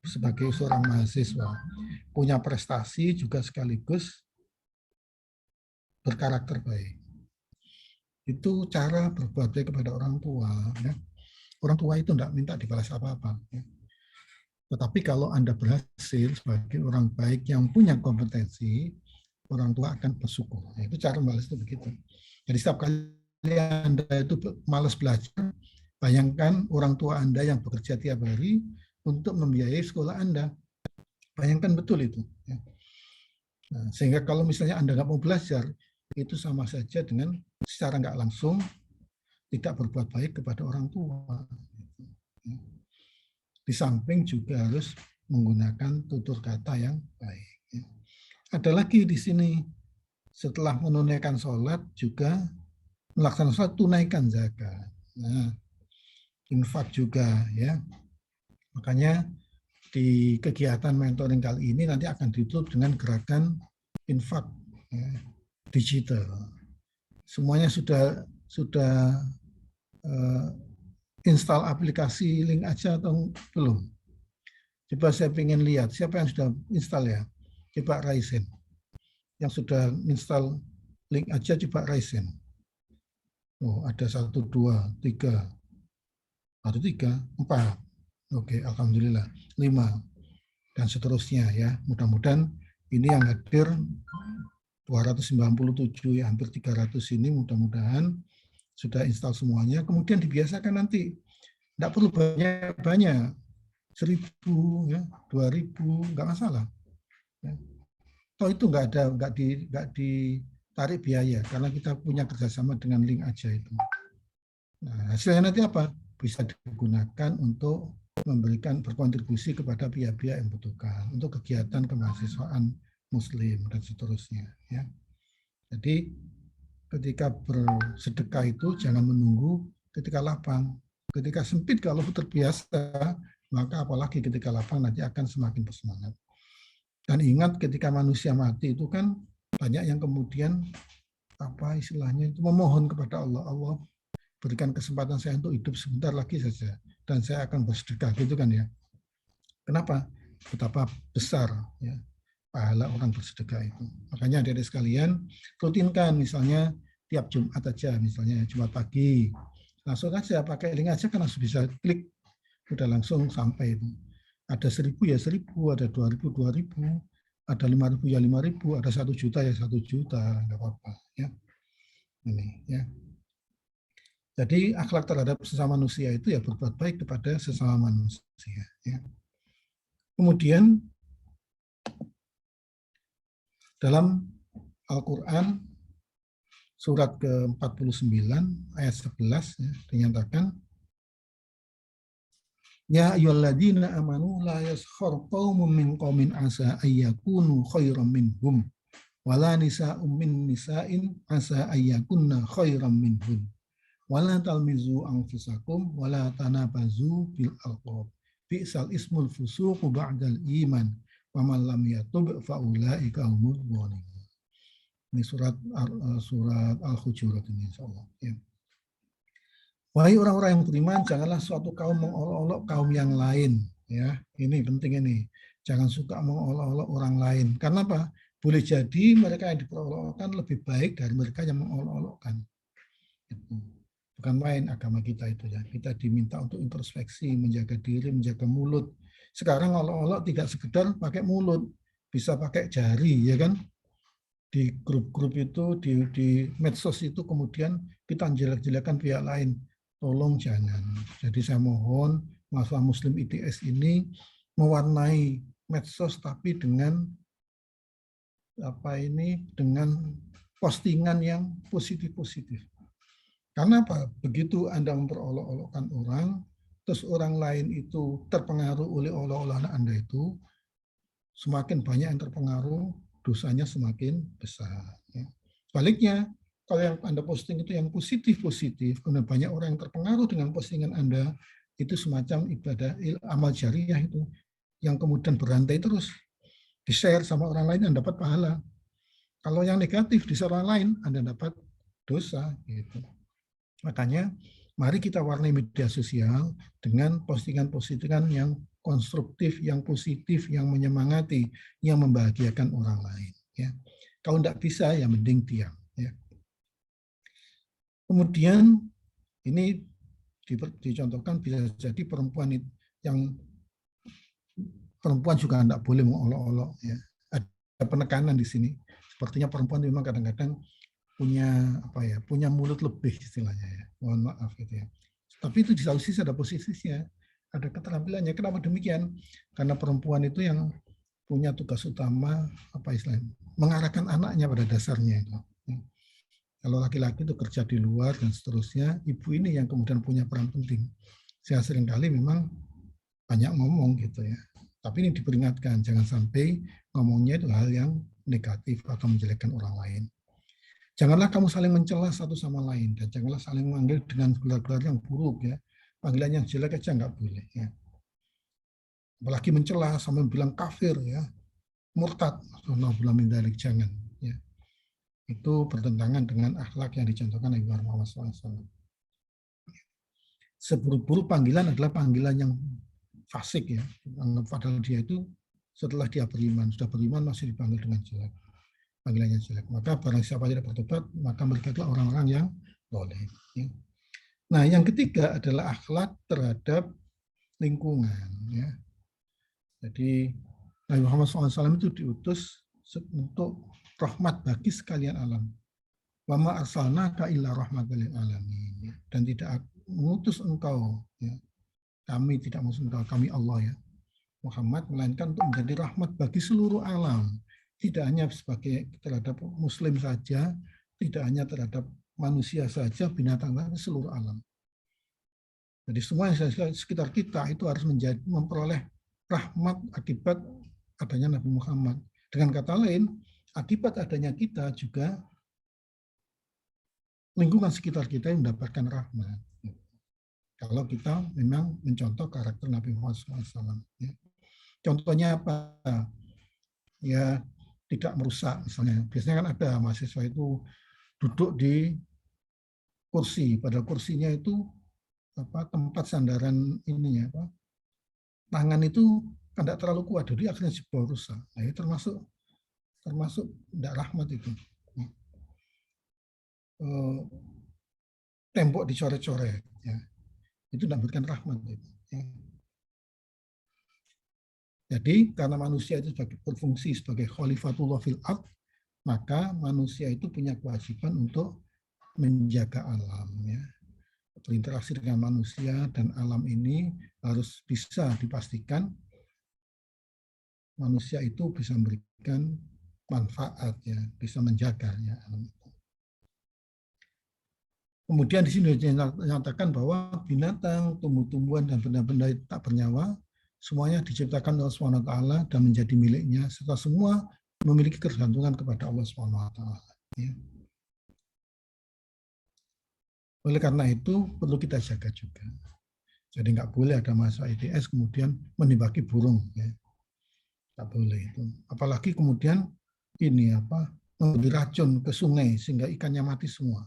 sebagai seorang mahasiswa, punya prestasi juga sekaligus berkarakter baik. Itu cara berbuat baik kepada orang tua. Ya. Orang tua itu tidak minta dibalas apa-apa. Ya. Tetapi kalau Anda berhasil sebagai orang baik yang punya kompetensi, orang tua akan bersyukur. Nah, itu cara membalas itu begitu. Jadi setiap kali Anda itu malas belajar, bayangkan orang tua Anda yang bekerja tiap hari untuk membiayai sekolah Anda. Bayangkan betul itu. Ya. Nah, sehingga kalau misalnya Anda nggak mau belajar, itu sama saja dengan secara nggak langsung tidak berbuat baik kepada orang tua. Di samping juga harus menggunakan tutur kata yang baik. Ada lagi di sini, setelah menunaikan sholat juga melaksanakan sholat, tunaikan zakat. Nah, infak juga ya. Makanya di kegiatan mentoring kali ini nanti akan ditutup dengan gerakan infak ya, digital. Semuanya sudah install aplikasi link aja atau belum? Coba saya ingin lihat siapa yang sudah install ya. Coba Raisen. Yang sudah install link aja coba Raisen. Oh, ada 1, 2, 3. 1, 3, 4. Oke, alhamdulillah. 5 dan seterusnya ya. Mudah-mudahan ini yang hadir 297 ya, hampir 300 ini mudah-mudahan sudah install semuanya. Kemudian dibiasakan nanti. Tidak perlu banyak-banyak. 1.000 ya, 2.000 nggak masalah. Ya. Toh itu nggak ditarik biaya karena kita punya kerjasama dengan link aja itu. Nah, hasilnya nanti apa? Bisa digunakan untuk memberikan berkontribusi kepada pihak-pihak yang membutuhkan untuk kegiatan kemahasiswaan Muslim dan seterusnya. Ya. Jadi ketika bersedekah itu jangan menunggu ketika lapang. Ketika sempit kalau terbiasa, maka apalagi ketika lapang nanti akan semakin bersemangat. Dan ingat ketika manusia mati itu kan banyak yang kemudian apa istilahnya itu memohon kepada Allah, Allah berikan kesempatan saya untuk hidup sebentar lagi saja dan saya akan bersedekah gitu kan ya. Kenapa? Betapa besar ya pahala orang bersedekah itu. Makanya adik-adik sekalian rutinkan misalnya tiap Jumat aja, misalnya Jumat pagi langsung aja pakai link aja kan langsung bisa klik udah langsung sampai itu. Ada 1.000 ya 1.000, ada 2.000 2.000, ada 5.000 ya 5.000, ada 1 juta ya 1 juta, nggak apa-apa ya. Ini ya. Jadi akhlak terhadap sesama manusia itu ya berbuat baik kepada sesama manusia ya. Kemudian dalam Al-Qur'an surat ke-49 ayat 11 ya, dinyatakan ya ayyuhalladzina amanu la yaskhar qaumun min qaumin asa ayyakunu khairan minhum wala nisa'un min nisa'in asa ayyakunna khairan minhum wala talmizu anfusakum wala tanabazu bil alqab bi'sal ismul fusuqu ba'dal iman wa man lam yatub fa ulaika humul zalimun. Ini surat Al-Hujurat ini insyaallah ya. Wahai orang-orang yang beriman, janganlah suatu kaum mengolok-olok kaum yang lain. Ya, ini penting ini. Jangan suka mengolok-olok orang lain. Karena apa? Boleh jadi mereka yang diperolok-olokkan lebih baik dari mereka yang mengolok-olokkan. Bukan main agama kita itu ya. Kita diminta untuk introspeksi, menjaga diri, menjaga mulut. Sekarang olok-olok tidak sekedar pakai mulut, bisa pakai jari, ya kan? Di grup-grup itu, di medsos itu kemudian kita jelek-jelekan pihak lain. Tolong jangan. Jadi saya mohon mahasiswa Muslim ITS ini mewarnai medsos tapi dengan dengan postingan yang positif-positif. Karena apa? Begitu Anda memperolok-olokkan orang, terus orang lain itu terpengaruh oleh olok-olokan Anda itu, semakin banyak yang terpengaruh, dosanya semakin besar. Sebaliknya, Kalau yang Anda posting itu yang positif-positif, kemudian banyak orang yang terpengaruh dengan postingan Anda, itu semacam ibadah amal jariah itu, yang kemudian berantai terus, di-share sama orang lain, Anda dapat pahala. Kalau yang negatif, di-share orang lain, Anda dapat dosa. Gitu. Makanya, mari kita warnai media sosial dengan postingan-postingan yang konstruktif, yang positif, yang menyemangati, yang membahagiakan orang lain. Ya. Kalau tidak bisa, ya mending diam. Ya. Kemudian ini dicontohkan bisa jadi perempuan yang perempuan juga tidak boleh mengolok-olok. Ya. Ada penekanan di sini. Sepertinya perempuan memang kadang-kadang punya mulut lebih istilahnya ya. Mohon maaf gitu ya. Tapi itu di satu sisi ada posisinya, ada keterampilannya. Kenapa demikian? Karena perempuan itu yang punya tugas utama mengarahkan anaknya pada dasarnya itu. Kalau laki-laki itu kerja di luar dan seterusnya, ibu ini yang kemudian punya peran penting. Saya seringkali memang banyak ngomong gitu ya. Tapi ini diperingatkan, jangan sampai ngomongnya itu hal yang negatif atau menjelekkan orang lain. Janganlah kamu saling mencela satu sama lain, dan janganlah saling memanggil dengan gelar-gelar yang buruk ya. Panggilan yang jelek aja nggak boleh ya. Apalagi mencela sampai bilang kafir ya, murtad, jangan ya. Itu bertentangan dengan akhlak yang dicontohkan Nabi Muhammad SAW. Seburuk-buruk panggilan adalah panggilan yang fasik ya. Padahal dia itu setelah dia beriman, sudah beriman masih dipanggil dengan jelek. Panggilannya jelek. Maka barang siapa tidak bertobat, maka mereka adalah orang-orang yang boleh. Ya. Nah, yang ketiga adalah akhlak terhadap lingkungan. Ya. Jadi Nabi Muhammad SAW itu diutus untuk rahmat bagi sekalian alam. Wa ma arsalnaka illa rahmatan lil alamin. Dan tidak mengutus engkau, ya. Kami tidak mengutus engkau, kami Allah ya. Muhammad melainkan untuk menjadi rahmat bagi seluruh alam. Tidak hanya sebagai terhadap muslim saja, tidak hanya terhadap manusia saja, binatang, tapi seluruh alam. Jadi semua yang sekitar kita itu harus memperoleh rahmat akibat adanya Nabi Muhammad. Dengan kata lain, akibat adanya kita juga lingkungan sekitar kita yang mendapatkan rahmat. Kalau kita memang mencontoh karakter Nabi Muhammad SAW. Ya. Contohnya apa? Ya, tidak merusak misalnya. Biasanya kan ada mahasiswa itu duduk di kursi, padahal kursinya itu tempat sandaran ininya tangan itu tidak terlalu kuat, jadi akhirnya jebol rusak. Nah, itu termasuk tidak rahmat itu. Tembok dicoret-coret, ya. Itu tidak memberikan rahmat itu. Ya. Jadi karena manusia itu berfungsi sebagai khalifatullah fil ard, maka manusia itu punya kewajiban untuk menjaga alam, ya. Berinteraksi dengan manusia dan alam ini harus bisa dipastikan manusia itu bisa memberikan manfaat, ya, bisa menjaganya alam itu. Kemudian di sini dinyatakan bahwa binatang, tumbuh-tumbuhan dan benda-benda tak bernyawa semuanya diciptakan oleh Allah SWT dan menjadi miliknya, serta semua memiliki ketergantungan kepada Allah SWT. Ya. Oleh karena itu, perlu kita jaga juga. Jadi nggak boleh ada masa ITS kemudian menembaki burung. Ya. Nggak boleh itu. Apalagi kemudian memberi racun ke sungai sehingga ikannya mati semua.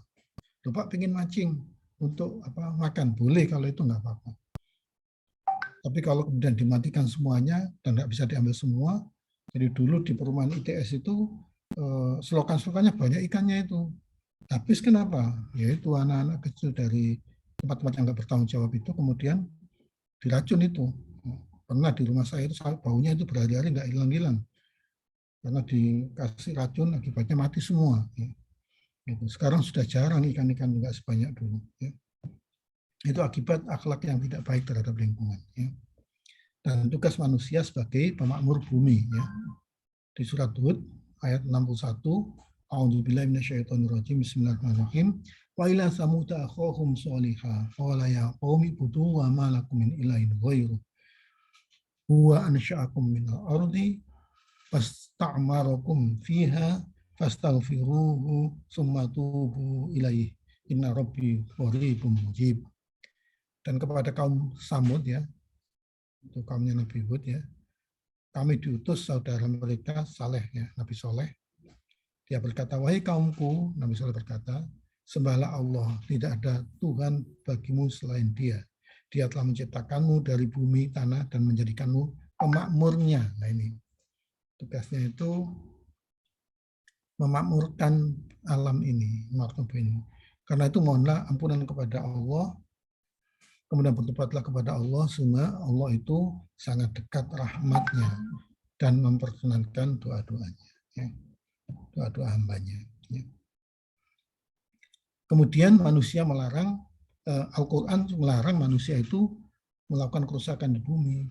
Bapak pengen mancing untuk makan, boleh kalau itu nggak apa-apa. Tapi kalau kemudian dimatikan semuanya dan nggak bisa diambil semua, jadi dulu di perumahan ITS itu selokan-selokannya banyak ikannya itu. Habis kenapa? Yaitu anak-anak kecil dari tempat-tempat yang nggak bertanggung jawab itu kemudian diracun itu. Pernah di rumah saya itu baunya itu berhari-hari nggak hilang-hilang. Karena dikasih racun akibatnya mati semua. Sekarang sudah jarang ikan-ikan nggak sebanyak dulu. Ya. Itu akibat akhlak yang tidak baik terhadap lingkungan. Ya. Dan tugas manusia sebagai pemakmur bumi. Ya. Di surat Hud ayat 61, A'udzubillahi minasyaitonirrajim, Bismillahirrahmanirrahim. Wa ila samuda akhahum sholihah, qala ya qaumi ibudu wa ma lakum min ilahin ghairuh. Huwa ansha'akum minal ardi fasta'marakum fiha fastaghfiruhu summa tubu ilaihi inna rabbi qaribun mujib. Dan kepada kaum Samud ya, itu kaumnya Nabi Hud ya, kami diutus saudara mereka Saleh ya, Nabi Soleh. Dia berkata, wahai kaumku, Nabi Soleh berkata, sembahlah Allah, tidak ada Tuhan bagimu selain Dia. Dia telah menciptakanmu dari bumi, tanah, dan menjadikanmu pemakmurnya. Nah ini, tugasnya itu memakmurkan alam ini, ini. Karena itu mohonlah ampunan kepada Allah, kemudian bertobatlah kepada Allah, sehingga Allah itu sangat dekat rahmatnya dan memperkenankan doa-doanya, ya. Doa-doa hambanya. Ya. Kemudian manusia melarang, Al-Quran melarang manusia itu melakukan kerusakan di bumi.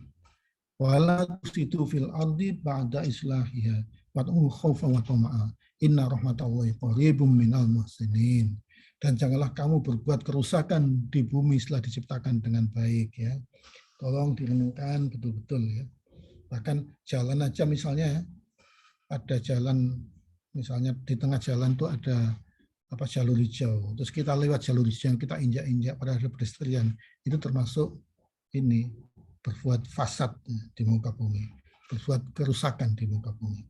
Wala tusitu fil ardi ba'da islahiha wad'u khaufan wa tama'a inna rahmatallahi qaribum minal muhsinin. Dan janganlah kamu berbuat kerusakan di bumi setelah diciptakan dengan baik ya. Tolong direnungkan betul-betul ya. Bahkan jalan aja misalnya ada jalan, misalnya di tengah jalan tuh ada jalur hijau, terus kita lewat jalur hijau, kita injak-injak pada pedestrian, itu termasuk ini berbuat fasad di muka bumi, berbuat kerusakan di muka bumi.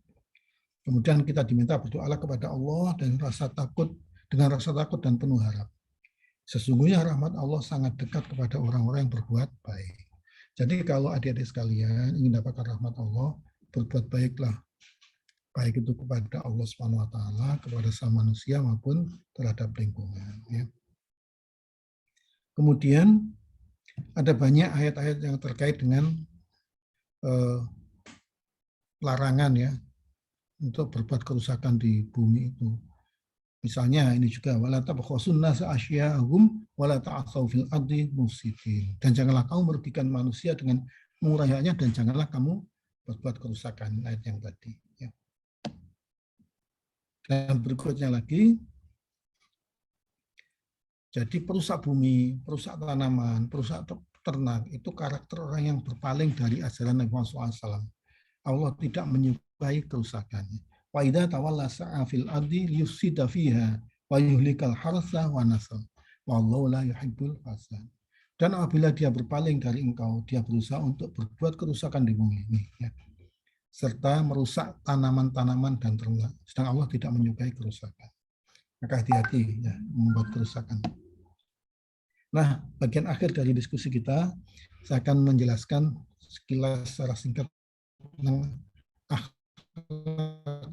Kemudian kita diminta berdoalah kepada Allah dengan rasa takut dan penuh harap. Sesungguhnya rahmat Allah sangat dekat kepada orang-orang yang berbuat baik. Jadi kalau adik-adik sekalian ingin dapatkan rahmat Allah, berbuat baiklah. Baik itu kepada Allah Subhanahu wa taala, kepada sama manusia maupun terhadap lingkungan ya. Kemudian ada banyak ayat-ayat yang terkait dengan larangan ya untuk berbuat kerusakan di bumi itu. Misalnya ini juga wala tabkhasun nasa asya'ahum wala ta'tsaw fil ardi mufsidin. Dan janganlah kamu merugikan manusia dengan mengurangi haknya, dan janganlah kamu berbuat kerusakan, ayat yang tadi ya. Dan berikutnya lagi, jadi perusak bumi, perusak tanaman, perusak ternak, itu karakter orang yang berpaling dari ajaran Nabi Muhammad SAW. Allah tidak menyukai kerusakan. Wa idza tawalla sa'a fil ardi yufsida fiha wa yuhlikal harsa wa nasl. Wallahu la yuhibbul fasad. Dan apabila dia berpaling dari engkau, dia berusaha untuk berbuat kerusakan di bumi ini ya, serta merusak tanaman-tanaman dan ternak. Sedang Allah tidak menyukai kerusakan. Maka hati-hati ya, membuat kerusakan. Nah, bagian akhir dari diskusi kita, saya akan menjelaskan sekilas secara singkat tentang akhlak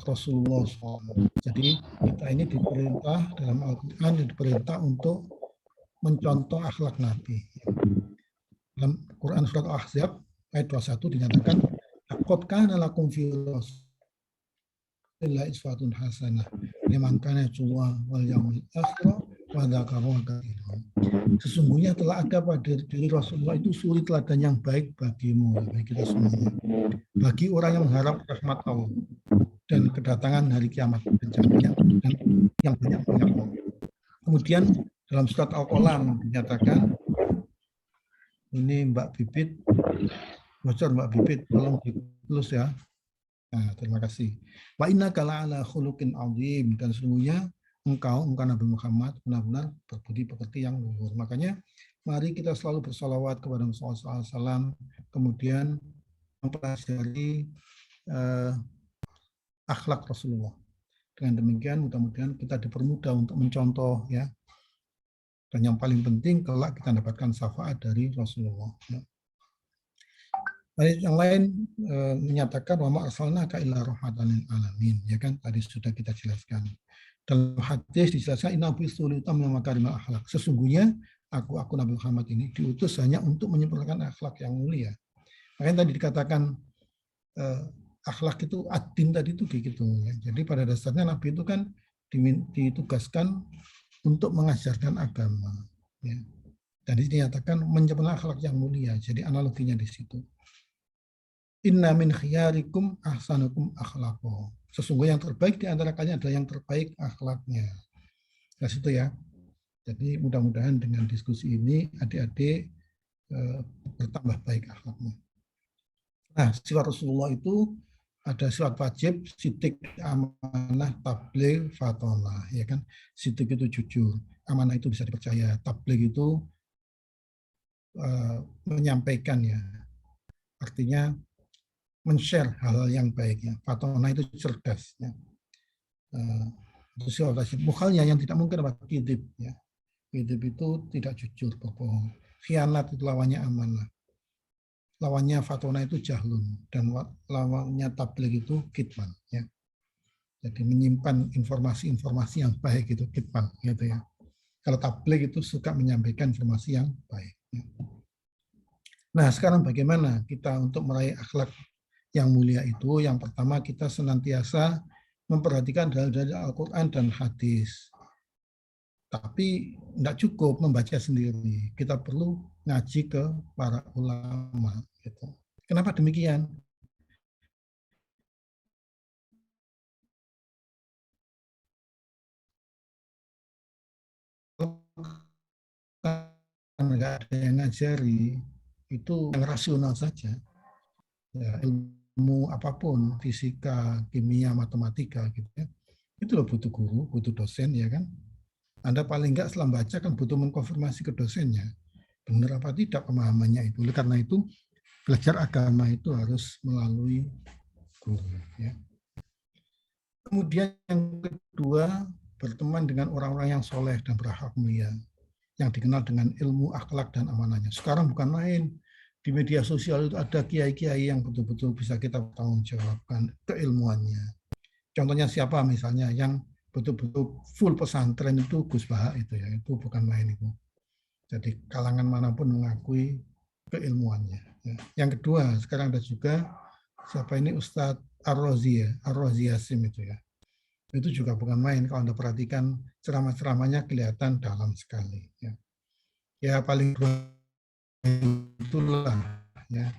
Rasulullah SAW. Jadi kita ini diperintah dalam Al-Quran, diperintah untuk mencontoh akhlak Nabi. Dalam Quran surat Al-Ahzab ayat 21 dinyatakan, Laqad kana lakum fi Rasulillahi uswatun hasanah liman kana yarjullaha wal yawmal akhir wa dzakara katsiran. Sesungguhnya telah ada pada diri Rasulullah itu suri teladan yang baik bagimu, bagi kita semuanya, bagi orang yang mengharap rahmat Allah dan kedatangan hari kiamat dan yang banyak. Kemudian dalam surat Al-Qalam dinyatakan, ini Mbak Bibit, bocor Mbak Bibit, tolong ditulis ya. Nah, terima kasih. Wa innaka la'ala khuluqin 'adzim, dan sesungguhnya engkau Nabi Muhammad benar-benar berbudi pekerti yang luhur. Makanya mari kita selalu bersalawat kepada Rasulullah SAW, kemudian mempelajari akhlak Rasulullah. Dengan demikian mudah-mudahan kita dipermudah untuk mencontoh ya. Dan yang paling penting kelak kita dapatkan syafaat dari Rasulullah. Ya. Ayat yang lain menyatakan wa ma arsalnaka illa rahmatan lil alamin, ya kan, tadi sudah kita jelaskan. Dalam hadis dijelaskan inna bisul utam yang makarimul akhlak. Sesungguhnya aku Nabi Muhammad ini diutus hanya untuk menyempurnakan akhlak yang mulia. Makanya tadi dikatakan akhlak itu ad-din tadi itu gitu ya. Jadi pada dasarnya Nabi itu kan ditugaskan untuk mengajarkan agama ya. Dan dinyatakan menyempurnakan akhlak yang mulia. Jadi analoginya di situ. Inna min khiyarikum ahsanukum akhlaqo. Sesungguhnya yang terbaik di antara kalian adalah yang terbaik akhlaknya. Nah, situ ya. Jadi mudah-mudahan dengan diskusi ini adik-adik bertambah baik akhlaknya. Nah, sifat Rasulullah itu ada sifat wajib, sidik, amanah, tabligh, fatonah, ya kan? Sidik itu jujur, amanah itu bisa dipercaya, tabligh itu menyampaikan, ya, artinya men-share hal-hal yang baik, ya. Fatonah itu cerdas, ya. Itu sifat wajib. Mukhalnya yang tidak mungkin apa? Kidib, ya. Kidib itu tidak jujur, berbohong. Khianat itu lawannya amanah. Lawannya fatona itu jahlun, dan lawannya tabligh itu kitman, ya. Jadi menyimpan informasi-informasi yang baik itu kitman, gitu ya. Kalau tabligh itu suka menyampaikan informasi yang baik, ya. Nah, sekarang bagaimana kita untuk meraih akhlak yang mulia itu? Yang pertama, kita senantiasa memperhatikan dalil-dalil Al-Quran dan hadis. Tapi tidak cukup membaca sendiri. Kita perlu ngaji ke para ulama. Gitu. Kenapa demikian? Karena nggak ada yang ngajari, itu yang rasional saja. Ya, ilmu apapun, fisika, kimia, matematika, gitu ya. Itu loh butuh guru, butuh dosen, ya kan? Anda paling nggak setelah baca kan butuh mengkonfirmasi ke dosennya. Benar apa tidak pemahamannya itu. Oleh karena itu, belajar agama itu harus melalui guru. Ya. Kemudian yang kedua, berteman dengan orang-orang yang soleh dan berakhlak mulia, yang dikenal dengan ilmu, akhlak, dan amanahnya. Sekarang bukan main. Di media sosial itu ada kiai-kiai yang betul-betul bisa kita tanggung jawabkan keilmuannya. Contohnya siapa misalnya yang betul-betul full pesantren itu Gus Baha itu ya, itu bukan main itu. Jadi kalangan manapun mengakui keilmuannya. Ya. Yang kedua, sekarang ada juga siapa ini Ustadz Ar-Razi ya, Ar-Razi Yasim itu ya. Itu juga bukan main, kalau Anda perhatikan ceramah-ceramahnya kelihatan dalam sekali. Ya, ya paling itulah ya,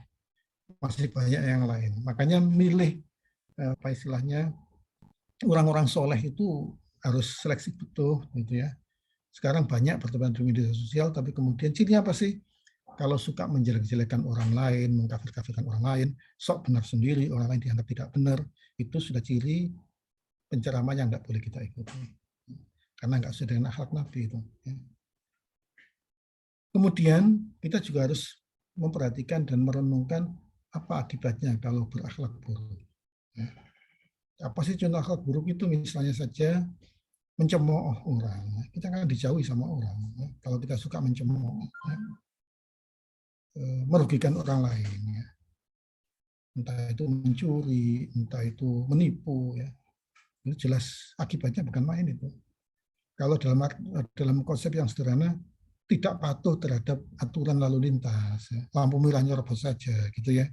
masih banyak yang lain. Makanya milih apa istilahnya orang-orang soleh itu harus seleksi betul gitu ya. Sekarang banyak berteman di media sosial, tapi kemudian cirinya apa sih? Kalau suka menjelek-jelekan orang lain, mengkafir-kafirkan orang lain, sok benar sendiri, orang lain dianggap tidak benar, itu sudah ciri penceramah yang tidak boleh kita ikuti. Karena nggak sesuai dengan akhlak Nabi itu. Ya. Kemudian kita juga harus memperhatikan dan merenungkan apa akibatnya kalau berakhlak buruk. Ya. Apa sih contoh akhlak buruk itu? Misalnya saja mencemooh orang. Kita akan dijauhi sama orang. Ya. Kalau kita suka mencemooh, ya. Merugikan orang lain. Ya. Entah itu mencuri, entah itu menipu. Ya. Itu jelas akibatnya bukan main itu. Kalau dalam konsep yang sederhana, tidak patuh terhadap aturan lalu lintas, ya. Lampu merah nyerobos saja, gitu ya.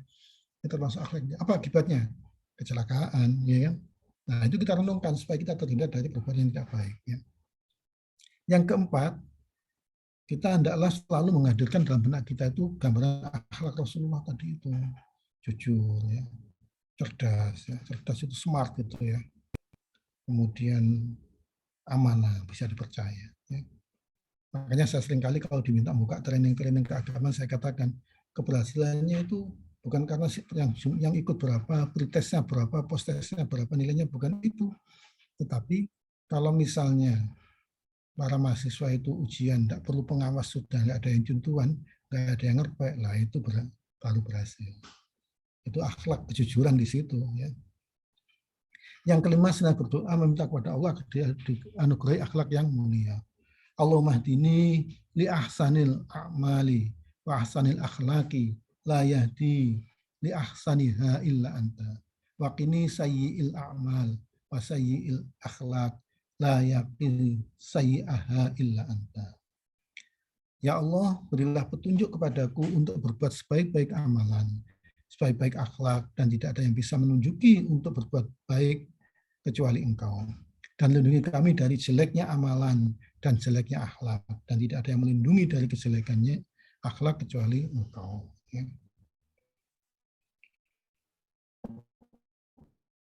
Itu termasuk akhlaknya. Apa akibatnya? Kecelakaan, ya kan? Nah, itu kita renungkan supaya kita terhindar dari perbuatan yang tidak baik. Ya. Yang keempat, kita hendaklah selalu menghadirkan dalam benak kita itu gambaran akhlak Rasulullah tadi itu. Jujur, ya. Cerdas, ya. Cerdas itu smart gitu ya. Kemudian amanah, bisa dipercaya. Ya. Makanya saya sering kali kalau diminta buka training-training keagamaan, saya katakan keberhasilannya itu bukan karena yang ikut berapa, pretestnya berapa, post-testnya berapa, nilainya bukan itu. Tetapi kalau misalnya para mahasiswa itu ujian, tidak perlu pengawas, sudah nggak ada yang juntuan, nggak ada yang ngerpek, lah itu baru berhasil. Itu akhlak kejujuran di situ. Ya. Yang kelima, senang berdoa meminta kepada Allah dianugerahi akhlak yang mulia. Allahumma hdini li ahsanil a'mali wa ahsanil akhlaqi la yahdi li ahsaniha illa anta wa qini sayyi'il a'mal wa sayyi'il akhlaq la yaqini sayyi'aha illa anta. Ya Allah, berilah petunjuk kepadaku untuk berbuat sebaik-baik amalan, sebaik-baik akhlak, dan tidak ada yang bisa menunjuki untuk berbuat baik kecuali Engkau. Dan lindungi kami dari jeleknya amalan dan jeleknya akhlak, dan tidak ada yang melindungi dari kejelekannya akhlak kecuali Engkau. Ya.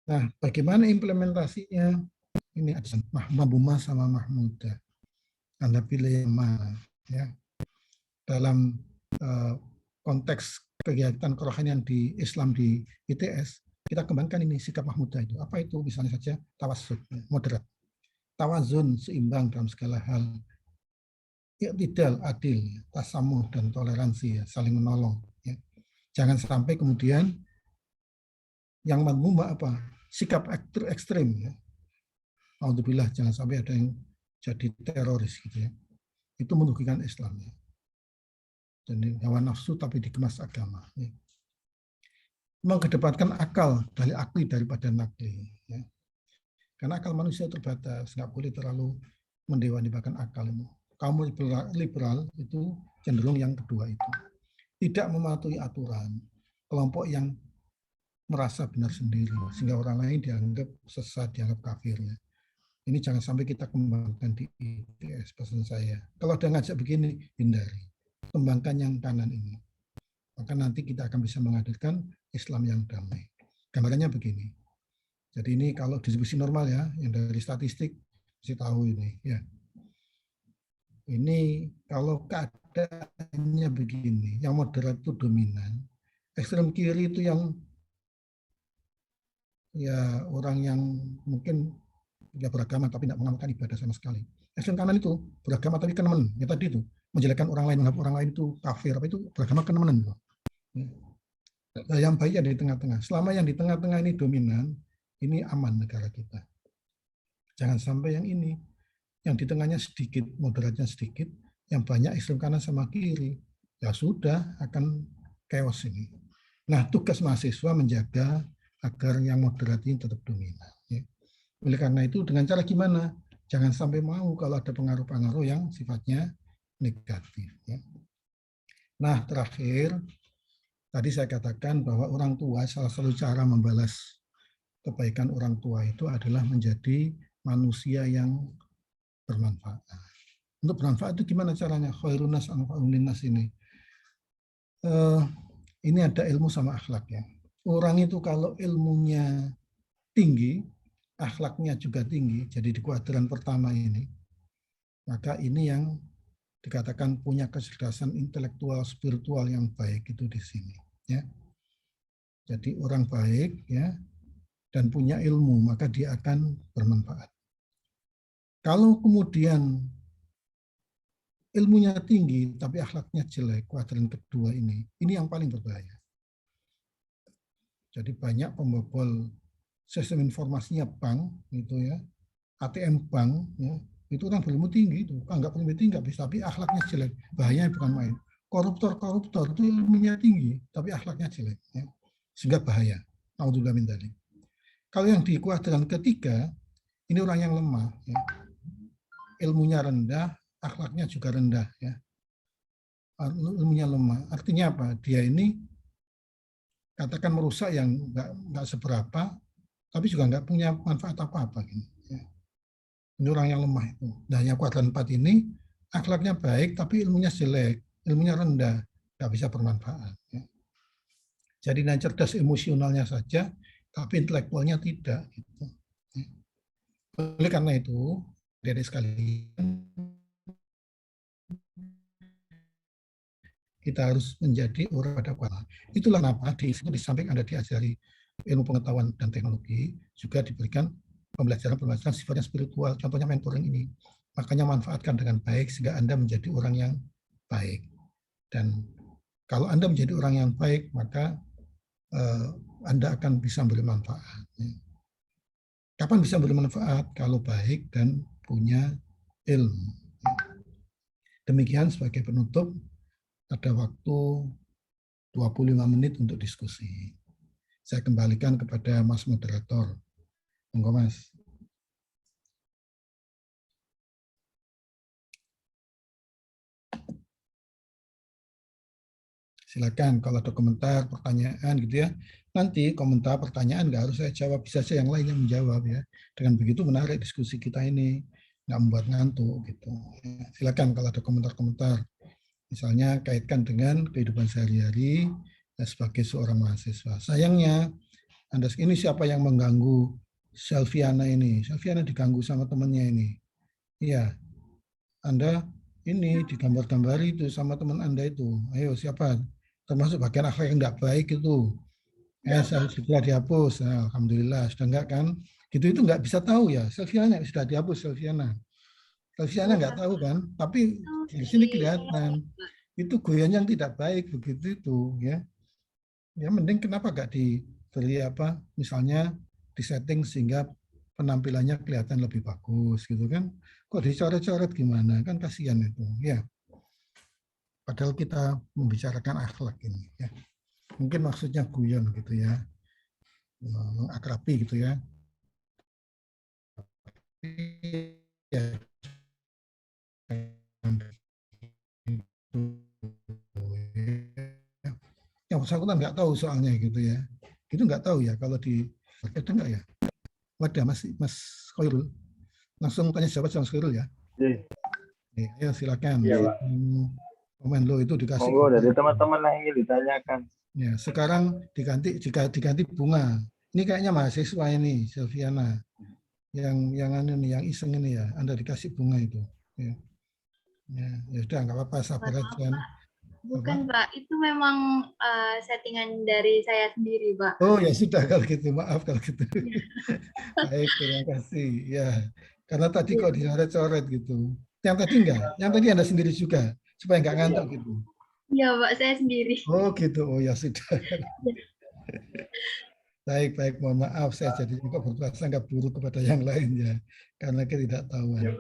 Nah, bagaimana implementasinya? Ini ada Mahmumah sama Mahmudah. Anda pilih yang mana? Ya. Dalam konteks kegiatan kerohanian di Islam di ITS, kita kembangkan ini sikap mahmudah itu. Apa itu? Misalnya saja tawassut, moderat. Tawazun, seimbang dalam segala hal. Iktidal, adil, tasamuh dan toleransi, ya, saling menolong. Ya. Jangan sampai kemudian yang madmumah apa? Sikap ekstrim. Ya. Alhamdulillah, jangan sampai ada yang jadi teroris gitu ya. Itu merugikan Islam. Ya. Dan hawa nafsu tapi dikemas agama. Ya. Mengedepankan akal dari akli daripada nakli. Ya. Karena akal manusia terbatas, nggak boleh terlalu mendewa-dewakan akal itu. Kaum liberal itu cenderung yang kedua itu. Tidak mematuhi aturan, kelompok yang merasa benar sendiri, sehingga orang lain dianggap sesat, dianggap kafir. Ya. Ini jangan sampai kita kembangkan di ITS, pesan saya. Kalau ada ngajak begini, hindari. Kembangkan yang kanan ini. Maka nanti kita akan bisa menghadirkan Islam yang damai. Gambarannya begini. Jadi ini kalau distribusi normal ya, yang dari statistik mesti tahu ini ya. Ini kalau keadaannya begini, yang moderat itu dominan, ekstrem kiri itu yang ya orang yang mungkin ya beragama tapi tidak mengamalkan ibadah sama sekali. Ekstrem kanan itu beragama tapi kenemen, ya tadi itu menjelekkan orang lain, menganggap orang lain itu kafir, apa itu beragama kenemen. Nah, yang baik ada di tengah-tengah. Selama yang di tengah-tengah ini dominan, ini aman negara kita. Jangan sampai yang ini, yang di tengahnya sedikit, moderatnya sedikit, yang banyak ekstrem kanan sama kiri, ya sudah akan chaos ini. Nah, tugas mahasiswa menjaga agar yang moderat ini tetap dominan. Ya. Oleh karena itu, dengan cara gimana? Jangan sampai mau kalau ada pengaruh-pengaruh yang sifatnya negatif. Ya. Nah, terakhir, tadi saya katakan bahwa orang tua salah satu cara membalas kebaikan orang tua itu adalah menjadi manusia yang bermanfaat. Untuk bermanfaat itu gimana caranya? Khairun nas anfa'un linnas ini. Ini ada ilmu sama akhlak ya. Orang itu kalau ilmunya tinggi, akhlaknya juga tinggi, jadi di kuadran pertama ini, maka ini yang dikatakan punya kecerdasan intelektual spiritual yang baik itu di sini ya. Jadi orang baik ya dan punya ilmu maka dia akan bermanfaat. Kalau kemudian ilmunya tinggi tapi akhlaknya jelek, kuadran kedua ini yang paling berbahaya. Jadi banyak pembobol sistem informasinya bank itu ya, ATM bank ya, itu orang berilmu tinggi itu, anggap ilmu tinggi nggak bisa, tapi akhlaknya jelek, bahaya bukan main. Koruptor itu ilmunya tinggi, tapi akhlaknya jelek, ya. Sehingga bahaya. Naudzubillah min dzalik. Kalau yang di kuadran ketiga, ini orang yang lemah, ya. Ilmunya rendah, akhlaknya juga rendah, ya. Ilmunya lemah. Artinya apa? Dia ini katakan merusak yang nggak seberapa, tapi juga nggak punya manfaat apa-apa. Gitu. Ini orang yang lemah itu. Nah, yang kuadran 4 ini akhlaknya baik, tapi ilmunya jelek, ilmunya rendah, nggak bisa bermanfaat. Ya. Jadi yang cerdas emosionalnya saja, tapi intelektualnya tidak. Gitu. Ya. Oleh karena itu, dari sekalian, kita harus menjadi orang pada kuadran. Itulah kenapa di samping Anda diajari ilmu pengetahuan dan teknologi, juga diberikan pembelajaran sifatnya spiritual, contohnya mentoring ini. Makanya manfaatkan dengan baik sehingga Anda menjadi orang yang baik. Dan kalau Anda menjadi orang yang baik, maka Anda akan bisa beri manfaat. Kapan bisa beri manfaat? Kalau baik dan punya ilmu. Demikian sebagai penutup, ada waktu 25 menit untuk diskusi. Saya kembalikan kepada Mas Moderator. Monggo Mas. Silakan kalau ada komentar, pertanyaan gitu ya. Nanti komentar, pertanyaan nggak harus saya jawab, bisa saja yang lain yang menjawab ya. Dengan begitu menarik diskusi kita ini, nggak membuat ngantuk gitu. Silakan kalau ada komentar-komentar. Misalnya kaitkan dengan kehidupan sehari-hari ya, sebagai seorang mahasiswa. Sayangnya, Anda ini siapa yang mengganggu Selviana ini? Selviana diganggu sama temannya ini. Iya, Anda ini digambar-gambari itu sama teman Anda itu. Ayo siapa? Termasuk bagian akhlak yang tidak baik itu. Sudah dihapus. Nah, alhamdulillah, sudah enggak kan? Gitu itu enggak bisa tahu ya. Selviana sudah dihapus Selviana. Selviana enggak tahu kan? Tapi di sini kelihatan itu goyang yang tidak baik begitu itu ya. Ya mending kenapa enggak diberi apa? Misalnya disetting sehingga penampilannya kelihatan lebih bagus gitu kan? Kok dicoret-coret gimana? Kan kasihan itu ya. Padahal kita membicarakan akhlak ini ya. Mungkin maksudnya guyon gitu ya. Mengakrabi gitu ya. Ya, yang bersangkutan nggak tahu soalnya gitu ya. Itu nggak tahu ya kalau di ada nggak ya? Wadah Mas Khairul. Langsung tanya jawab Mas Khairul ya. Ya silakan. Iya, Pak. Komen lo itu dikasih. Monggo dari teman-teman yang ingin ditanyakan. Ya, sekarang diganti bunga. Ini kayaknya mahasiswa ini, Silviana. Yang iseng ini ya, Anda dikasih bunga itu. Ya, ya sudah nggak apa-apa, sabar aja. Bukan Pak, itu memang settingan dari saya sendiri Pak. Oh ya sudah kalau gitu, maaf kalau gitu. Baik, terima kasih. Ya, karena tadi kok dicoret-coret gitu. Yang tadi enggak, yang tadi Anda sendiri juga, supaya nggak ngantuk gitu. Iya Pak, saya sendiri. Oh gitu, oh ya sudah. Baik, mohon maaf saya jadi kok berprasangka buruk kepada yang lain ya, karena ketidaktahuan.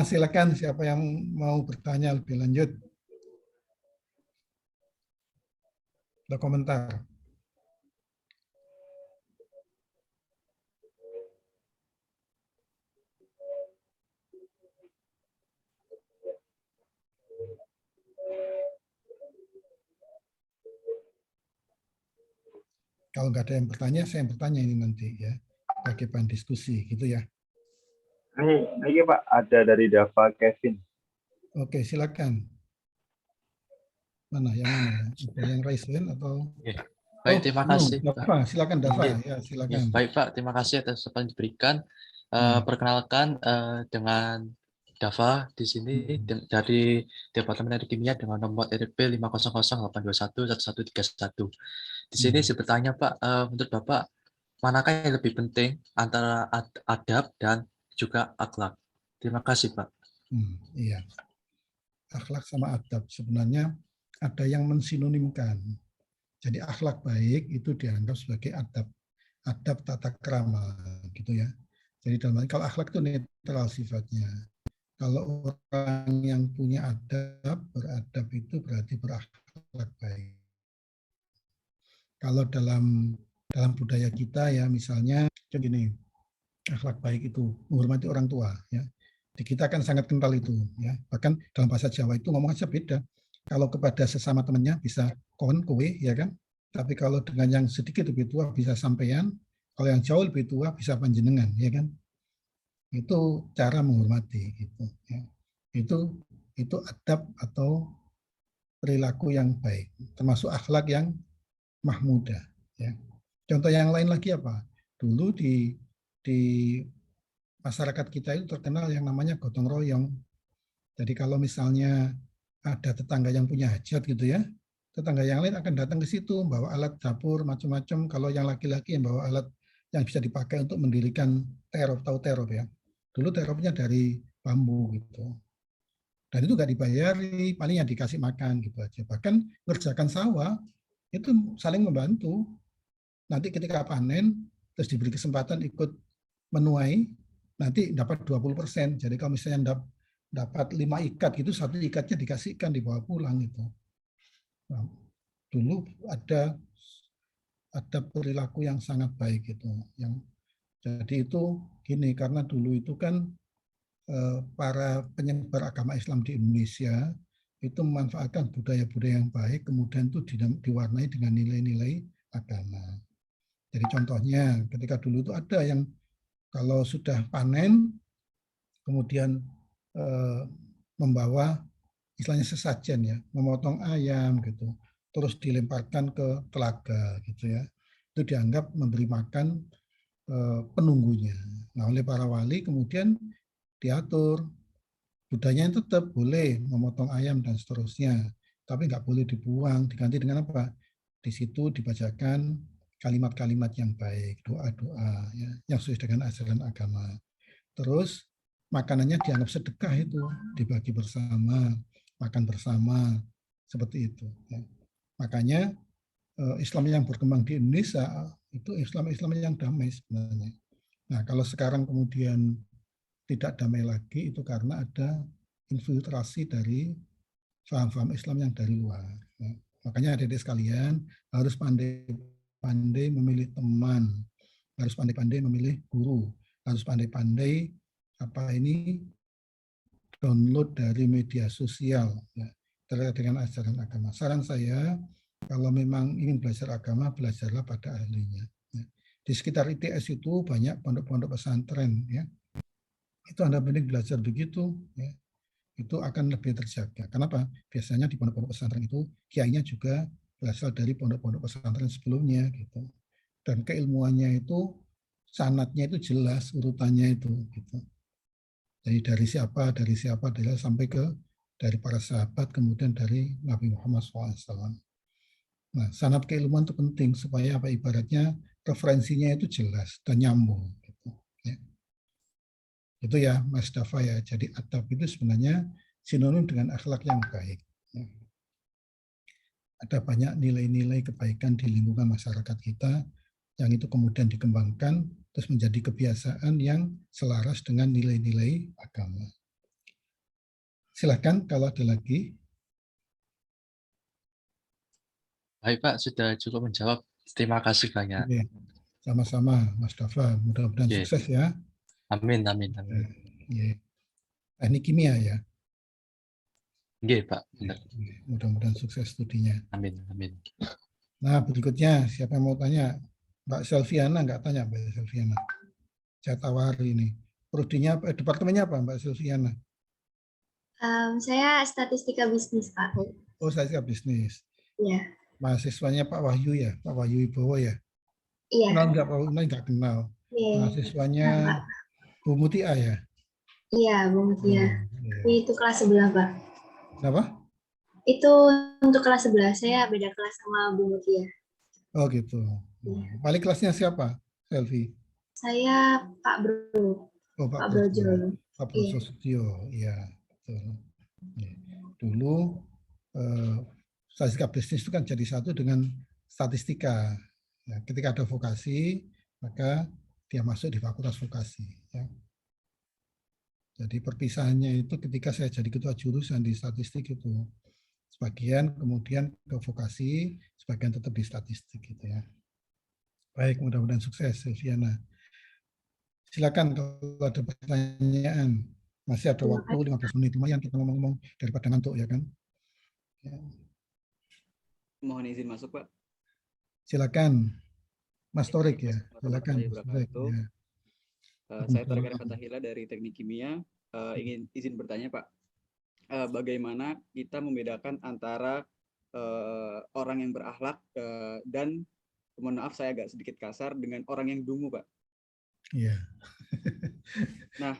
Silakan siapa yang mau bertanya lebih lanjut. Ada komentar. Kalau nggak ada yang bertanya, saya yang bertanya ini nanti ya, pakai bahan diskusi gitu ya. Ini Pak, ada dari Dava Kevin. Oke, silakan. Mana yang mana ya? Ada yang raise hand atau? Baik, terima kasih. Dava, silakan Dava. Ya, silakan. Baik Pak, terima kasih atas apa yang diberikan. Perkenalkan dengan Dava di sini dari Departemen Teknik Kimia dengan nomor RP 500821131. Di sini saya bertanya Pak, menurut Bapak manakah yang lebih penting antara adab dan juga akhlak? Terima kasih Pak. Iya. Akhlak sama adab sebenarnya ada yang mensinonimkan. Jadi akhlak baik itu dianggap sebagai adab, tata krama gitu ya. Jadi dalam kalau akhlak itu netral sifatnya. Kalau orang yang punya adab, beradab itu berarti berakhlak baik. Kalau dalam budaya kita ya misalnya begini, akhlak baik itu menghormati orang tua ya. Di kita kan sangat kental itu ya. Bahkan dalam bahasa Jawa itu ngomong aja beda. Kalau kepada sesama temannya bisa kon, kowe ya kan. Tapi kalau dengan yang sedikit lebih tua bisa sampean, kalau yang jauh lebih tua bisa panjenengan ya kan. Itu cara menghormati gitu ya. Itu adab atau perilaku yang baik, termasuk akhlak yang mahmudah ya. Contoh yang lain lagi apa? Dulu di masyarakat kita itu terkenal yang namanya gotong royong. Jadi kalau misalnya ada tetangga yang punya hajat gitu ya, tetangga yang lain akan datang ke situ bawa alat dapur macam-macam. Kalau yang laki-laki yang bawa alat yang bisa dipakai untuk mendirikan terop, tahu terop ya. Dulu teropnya dari bambu gitu. Dan itu nggak dibayari, paling yang dikasih makan gitu aja. Bahkan ngerjakan sawah itu saling membantu. Nanti ketika panen terus diberi kesempatan ikut menuai, nanti dapat 20%. Jadi kalau misalnya dapat 5 ikat gitu, 1 ikatnya dikasihkan dibawa pulang gitu. Nah, dulu ada perilaku yang sangat baik gitu. Jadi itu gini, karena dulu itu kan para penyebar agama Islam di Indonesia itu memanfaatkan budaya-budaya yang baik, kemudian itu diwarnai dengan nilai-nilai agama. Jadi contohnya ketika dulu itu ada yang kalau sudah panen, kemudian membawa istilahnya sesajen ya, memotong ayam gitu, terus dilemparkan ke telaga gitu ya, itu dianggap memberi makan penunggunya. Nah oleh para wali kemudian diatur, budayanya tetap boleh memotong ayam dan seterusnya, tapi nggak boleh dibuang, diganti dengan apa? Di situ dibacakan kalimat-kalimat yang baik, doa-doa ya, yang sesuai dengan ajaran agama. Terus makanannya dianggap sedekah itu, dibagi bersama, makan bersama, seperti itu. Ya. Makanya Islam yang berkembang di Indonesia itu Islam yang damai sebenarnya. Nah, kalau sekarang kemudian tidak damai lagi itu karena ada infiltrasi dari paham-paham Islam yang dari luar. Ya. Makanya adik-adik sekalian harus pandai-pandai memilih teman, harus pandai-pandai memilih guru, harus pandai-pandai download dari media sosial ya, terkait dengan ajaran agama. Saran saya, kalau memang ingin belajar agama, belajarlah pada ahlinya. Ya. Di sekitar ITS itu banyak pondok-pondok pesantren, ya. Itu Anda mending belajar begitu, ya. Itu akan lebih terjaga. Kenapa? Biasanya di pondok-pondok pesantren itu kiainya juga berasal dari pondok-pondok pesantren sebelumnya, gitu. Dan keilmuannya itu sanadnya itu jelas urutannya itu, gitu. Jadi dari siapa sampai ke dari para sahabat, kemudian dari Nabi Muhammad SAW. Nah, sanad keilmuan itu penting supaya apa ibaratnya referensinya itu jelas dan nyambung. Gitu, ya. Itu ya Mas Dafa ya. Jadi adab itu sebenarnya sinonim dengan akhlak yang baik. Ya. Ada banyak nilai-nilai kebaikan di lingkungan masyarakat kita yang itu kemudian dikembangkan terus menjadi kebiasaan yang selaras dengan nilai-nilai agama. Silakan kalau ada lagi. Baik Pak, sudah cukup menjawab. Terima kasih banyak. Oke. Sama-sama Mas Dafa, mudah-mudahan Oke. sukses ya. Amin, amin, amin. Ya. Teknik kimia ya. Oke Pak, benar. Mudah-mudahan sukses studinya. Amin, amin. Nah berikutnya siapa yang mau tanya? Mbak Selviana nggak tanya Mbak Selviana. Saya tawari ini. Prodinya departemennya apa Mbak Selviana? Saya statistika bisnis, Pak. Oh, saya bisnis. Iya. Mahasiswanya Pak Wahyu ya, Pak Wahyu Wibowo ya. Iya. Kenal nggak Pak Wahyu? Nggak kenal. Mahasiswanya Bu Mutia ya. Iya, Bu Mutia. Iya. Itu kelas sebelah, Pak. Kenapa? Itu untuk kelas sebelah. Saya beda kelas sama Bu Mutia. Oh gitu. Wali kelasnya siapa? Selvi. Saya Pak Bro. Oh Pak Brojo. Pak Brojo Setio. Iya. Betul. Dulu statistika bisnis itu kan jadi satu dengan statistika. Ya, ketika ada vokasi, maka dia masuk di fakultas vokasi. Ya. Jadi perpisahannya itu ketika saya jadi ketua jurusan di statistik itu, sebagian kemudian ke vokasi, sebagian tetap di statistik gitu ya. Baik, mudah-mudahan sukses, Silviana. Silakan kalau ada pertanyaan. Masih ada waktu 15 menit, lumayan kita ngomong-ngomong daripada ngantuk ya kan. Ya. Mohon izin masuk Pak. Silakan, Mas Torik ya. Silakan. Ya. Saya Torik Arif Fatahila dari Teknik Kimia. Ingin izin bertanya Pak. Bagaimana kita membedakan antara orang yang berakhlak dan, mohon maaf saya agak sedikit kasar, dengan orang yang dungu Pak. Iya. Nah,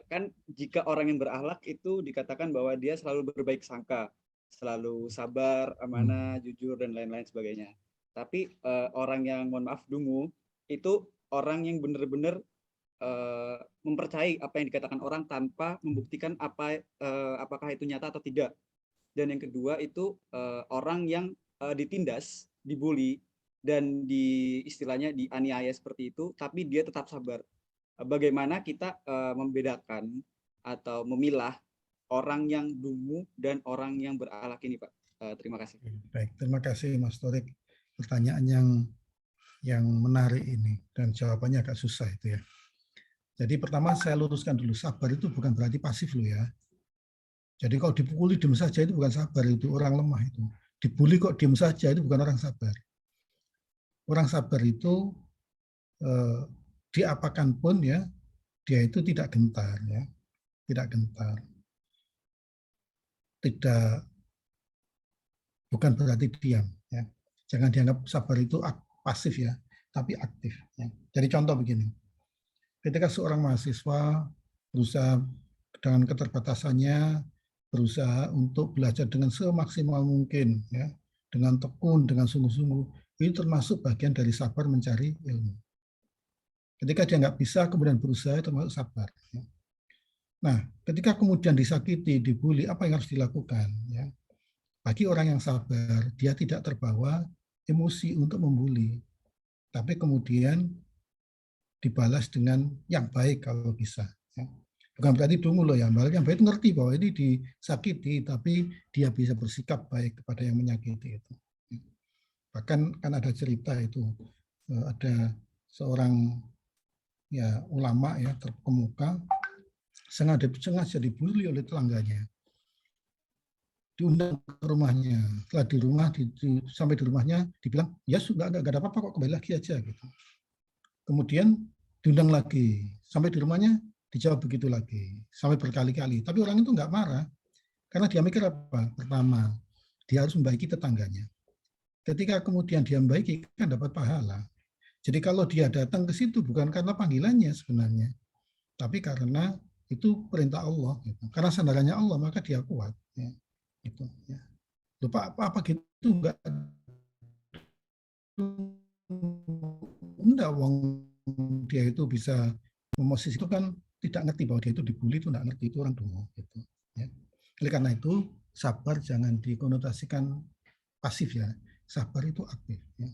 kan jika orang yang berakhlak itu dikatakan bahwa dia selalu berbaik sangka, selalu sabar, amanah, jujur, dan lain-lain sebagainya. Tapi orang yang, mohon maaf, dungu, itu orang yang benar-benar mempercayai apa yang dikatakan orang tanpa membuktikan apakah itu nyata atau tidak. Dan yang kedua itu orang yang ditindas, dibully, dan istilahnya dianiaya seperti itu, tapi dia tetap sabar. Bagaimana kita membedakan atau memilah orang yang dungu dan orang yang berakhlak ini, Pak? Terima kasih. Baik, terima kasih Mas Torik. Pertanyaan yang menarik ini dan jawabannya agak susah itu ya. Jadi pertama saya luruskan dulu, sabar itu bukan berarti pasif loh ya. Jadi kalau dipukuli diem saja itu bukan sabar, itu orang lemah itu. Dibully kok diem saja itu bukan orang sabar. Orang sabar itu diapakan pun ya, dia itu tidak gentar ya, tidak gentar. Bukan berarti diam ya. Jangan dianggap sabar itu pasif ya, tapi aktif ya. Jadi contoh begini. Ketika seorang mahasiswa berusaha dengan keterbatasannya, berusaha untuk belajar dengan semaksimal mungkin ya, dengan tekun, dengan sungguh-sungguh, Itu termasuk bagian dari sabar mencari ilmu. Ketika dia nggak bisa, kemudian berusaha, termasuk sabar. Nah, ketika kemudian disakiti, dibully, apa yang harus dilakukan? Ya, bagi orang yang sabar, dia tidak terbawa emosi untuk membuli, tapi kemudian dibalas dengan yang baik kalau bisa. Ya. Bukan berarti dungu loh ya, yang baik itu ngerti bahwa ini disakiti, tapi dia bisa bersikap baik kepada yang menyakiti itu. Bahkan kan ada cerita itu, ada seorang ya ulama ya terkemuka sengaja dibully oleh tetangganya, diundang ke rumahnya. Setelah di rumah, sampai di rumahnya dibilang ya sudah nggak ada apa-apa kok, kembali lagi aja gitu. Kemudian diundang lagi, sampai di rumahnya dijawab begitu lagi, sampai berkali-kali. Tapi orang itu nggak marah karena dia mikir apa? Pertama, dia harus membaiki tetangganya. Ketika kemudian dia membaiki kan dapat pahala. Jadi kalau dia datang ke situ bukan karena panggilannya sebenarnya, tapi karena itu perintah Allah. Gitu. Karena sandarannya Allah maka dia kuat. Ya. Gitu, ya. Lupa apa gitu enggak wong dia itu bisa memosisi itu kan tidak ngerti bahwa dia itu dibully, itu enggak ngerti, itu orang dungu gitu ya. Oleh karena itu sabar jangan dikonotasikan pasif ya, sabar itu aktif ya.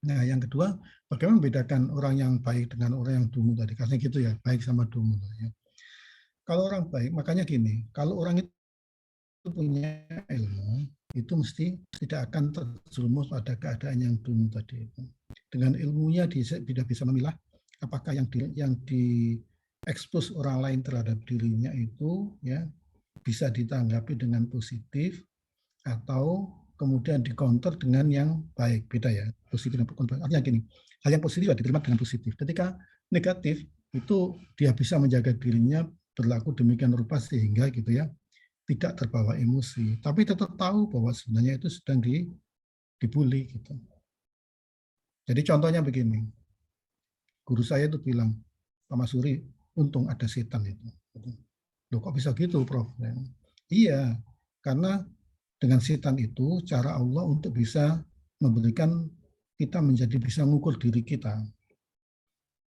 Nah yang kedua, bagaimana membedakan orang yang baik dengan orang yang dungu tadi, karena gitu ya, baik sama dungu ya. Kalau orang baik, makanya gini, kalau orang itu punya ilmu, itu mesti tidak akan terjerumus pada keadaan yang dungu tadi itu. Dengan ilmunya dia bisa memilah apakah yang diekspos orang lain terhadap dirinya itu ya bisa ditanggapi dengan positif atau kemudian dikonter dengan yang baik. Beda ya, positif dan kontra. Artinya gini, hal yang positif diterima dengan positif. Ketika negatif itu dia bisa menjaga dirinya berlaku demikian rupa sehingga gitu ya tidak terbawa emosi, tapi tetap tahu bahwa sebenarnya itu sedang dibully gitu. Jadi contohnya begini, guru saya itu bilang, Pak Masuri, untung ada setan itu. Loh kok bisa gitu, Prof? Iya, karena dengan setan itu cara Allah untuk bisa memberikan kita menjadi bisa mengukur diri kita.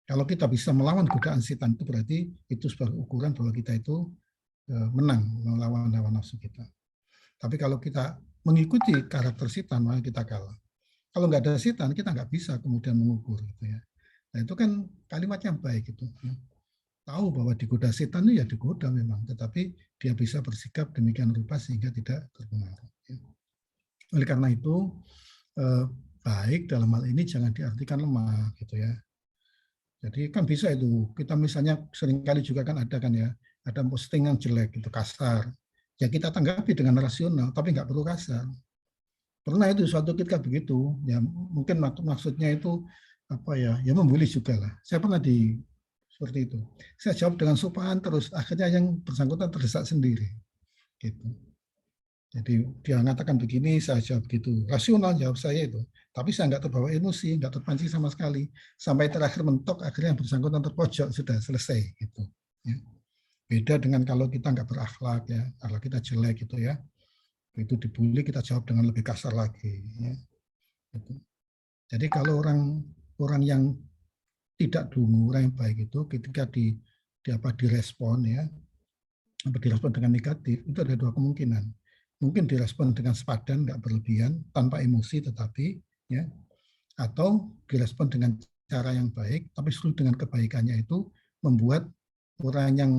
Kalau kita bisa melawan godaan setan itu berarti itu sebuah ukuran bahwa kita itu menang melawan hawa nafsu kita. Tapi kalau kita mengikuti karakter setan, maka kita kalah. Kalau nggak ada setan, kita nggak bisa kemudian mengukur. Gitu ya. Nah itu kan kalimat yang baik itu. Ya. Tahu bahwa digoda setan itu ya digoda memang, tetapi dia bisa bersikap demikian rupa sehingga tidak terpengaruh. Ya. Oleh karena itu, baik dalam hal ini jangan diartikan lemah. Gitu ya. Jadi kan bisa itu, kita misalnya seringkali juga kan ya, ada posting yang jelek, itu kasar. Ya kita tanggapi dengan rasional, tapi nggak perlu kasar. Pernah itu suatu ketika begitu, ya mungkin maksudnya itu apa ya membuli juga lah. Saya pernah seperti itu. Saya jawab dengan sopan terus, akhirnya yang bersangkutan terdesak sendiri. Gitu. Jadi dia mengatakan begini, saya jawab gitu. Rasional jawab saya itu. Tapi saya nggak terbawa emosi, nggak terpancing sama sekali. Sampai terakhir mentok, akhirnya yang bersangkutan terpojok, sudah selesai. Gitu. Ya. Beda dengan kalau kita nggak berakhlak ya, kalau kita jelek gitu ya, itu dibully kita jawab dengan lebih kasar lagi. Ya. Gitu. Jadi kalau orang yang tidak dungu, orang yang baik itu ketika direspon ya, direspon dengan negatif itu ada dua kemungkinan. Mungkin direspon dengan sepadan, nggak berlebihan, tanpa emosi tetapi ya, atau direspon dengan cara yang baik, tapi seluruh dengan kebaikannya itu membuat orang yang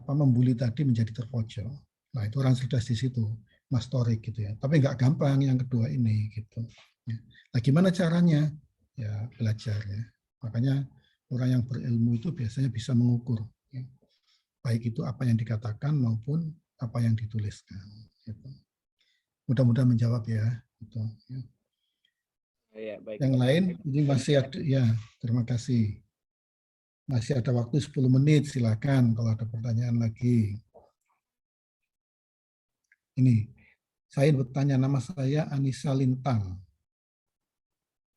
membuli tadi menjadi terpojok. Nah itu orang cerdas di situ, Mas Torik gitu ya. Tapi nggak gampang yang kedua ini gitu. Ya. Nah gimana caranya? Ya belajar ya. Makanya orang yang berilmu itu biasanya bisa mengukur. Ya. Baik itu apa yang dikatakan maupun apa yang dituliskan. Gitu. Mudah-mudahan menjawab ya. Gitu. Ya. Ya, baik. Yang lain ini masih ada ya. Terima kasih. Masih ada waktu 10 menit, silakan kalau ada pertanyaan lagi. Ini, saya bertanya, nama saya Anissa Lintang.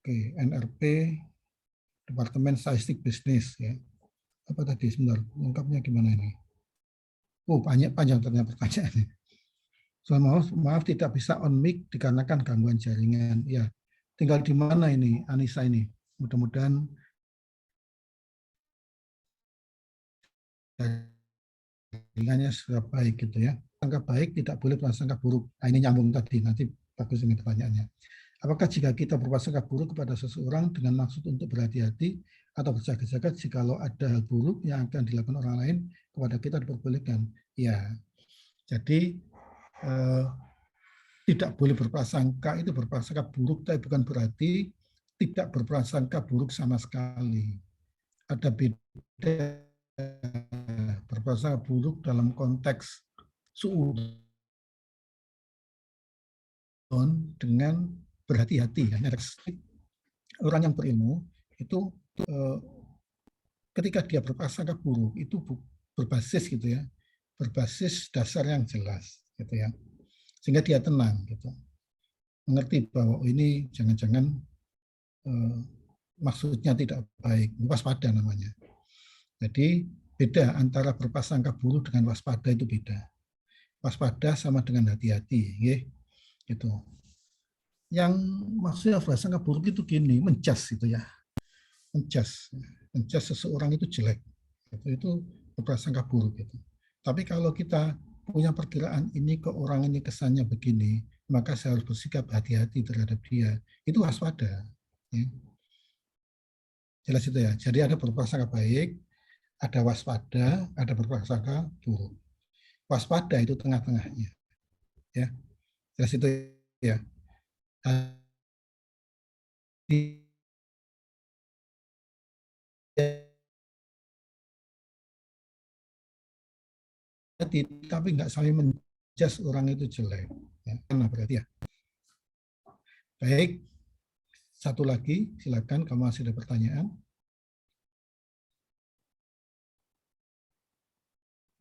Oke, NRP, Departemen Statistik Bisnis. Ya. Apa tadi, sebentar, lengkapnya gimana ini? Oh, panjang ternyata pertanyaannya. So, maaf tidak bisa on mic dikarenakan gangguan jaringan. Ya, tinggal di mana ini Anissa ini? Mudah-mudahan jaringannya sudah baik gitu ya. Prasangka baik tidak boleh prasangka buruk. Nah, ini nyambung tadi, nanti bagus ini pertanyaannya. Apakah jika kita berprasangka buruk kepada seseorang dengan maksud untuk berhati-hati atau berjaga-jaga jikalau ada hal buruk yang akan dilakukan orang lain kepada kita diperbolehkan? Ya, jadi tidak boleh berprasangka, itu berprasangka buruk, tapi bukan berarti tidak berprasangka buruk sama sekali. Ada beda berprasangka buruk dalam konteks suudzon dengan berhati-hati. Orang yang berilmu itu ketika dia berprasangka buruk itu berbasis gitu ya, berbasis dasar yang jelas gitu ya, sehingga dia tenang gitu, mengerti bahwa ini jangan-jangan maksudnya tidak baik, waspada namanya. Jadi beda antara berprasangka buruk dengan waspada, itu beda. Waspada sama dengan hati-hati, gitu. Yang maksudnya prasangka buruk itu gini, menjas gitu ya, menjas seseorang itu jelek, itu berprasangka buruk gitu. Tapi kalau kita punya perkiraan ini ke orang ini kesannya begini, maka saya harus bersikap hati-hati terhadap dia. Itu waspada. Ya. Jelas itu ya. Jadi ada berprasangka baik, ada waspada, ada berprasangka buruk. Waspada itu tengah-tengahnya. Ya. Jelas itu ya. Tapi nggak sampai menjas orang itu jelek. Ya. Karena berarti ya. Baik. Satu lagi, silakan kamu masih ada pertanyaan.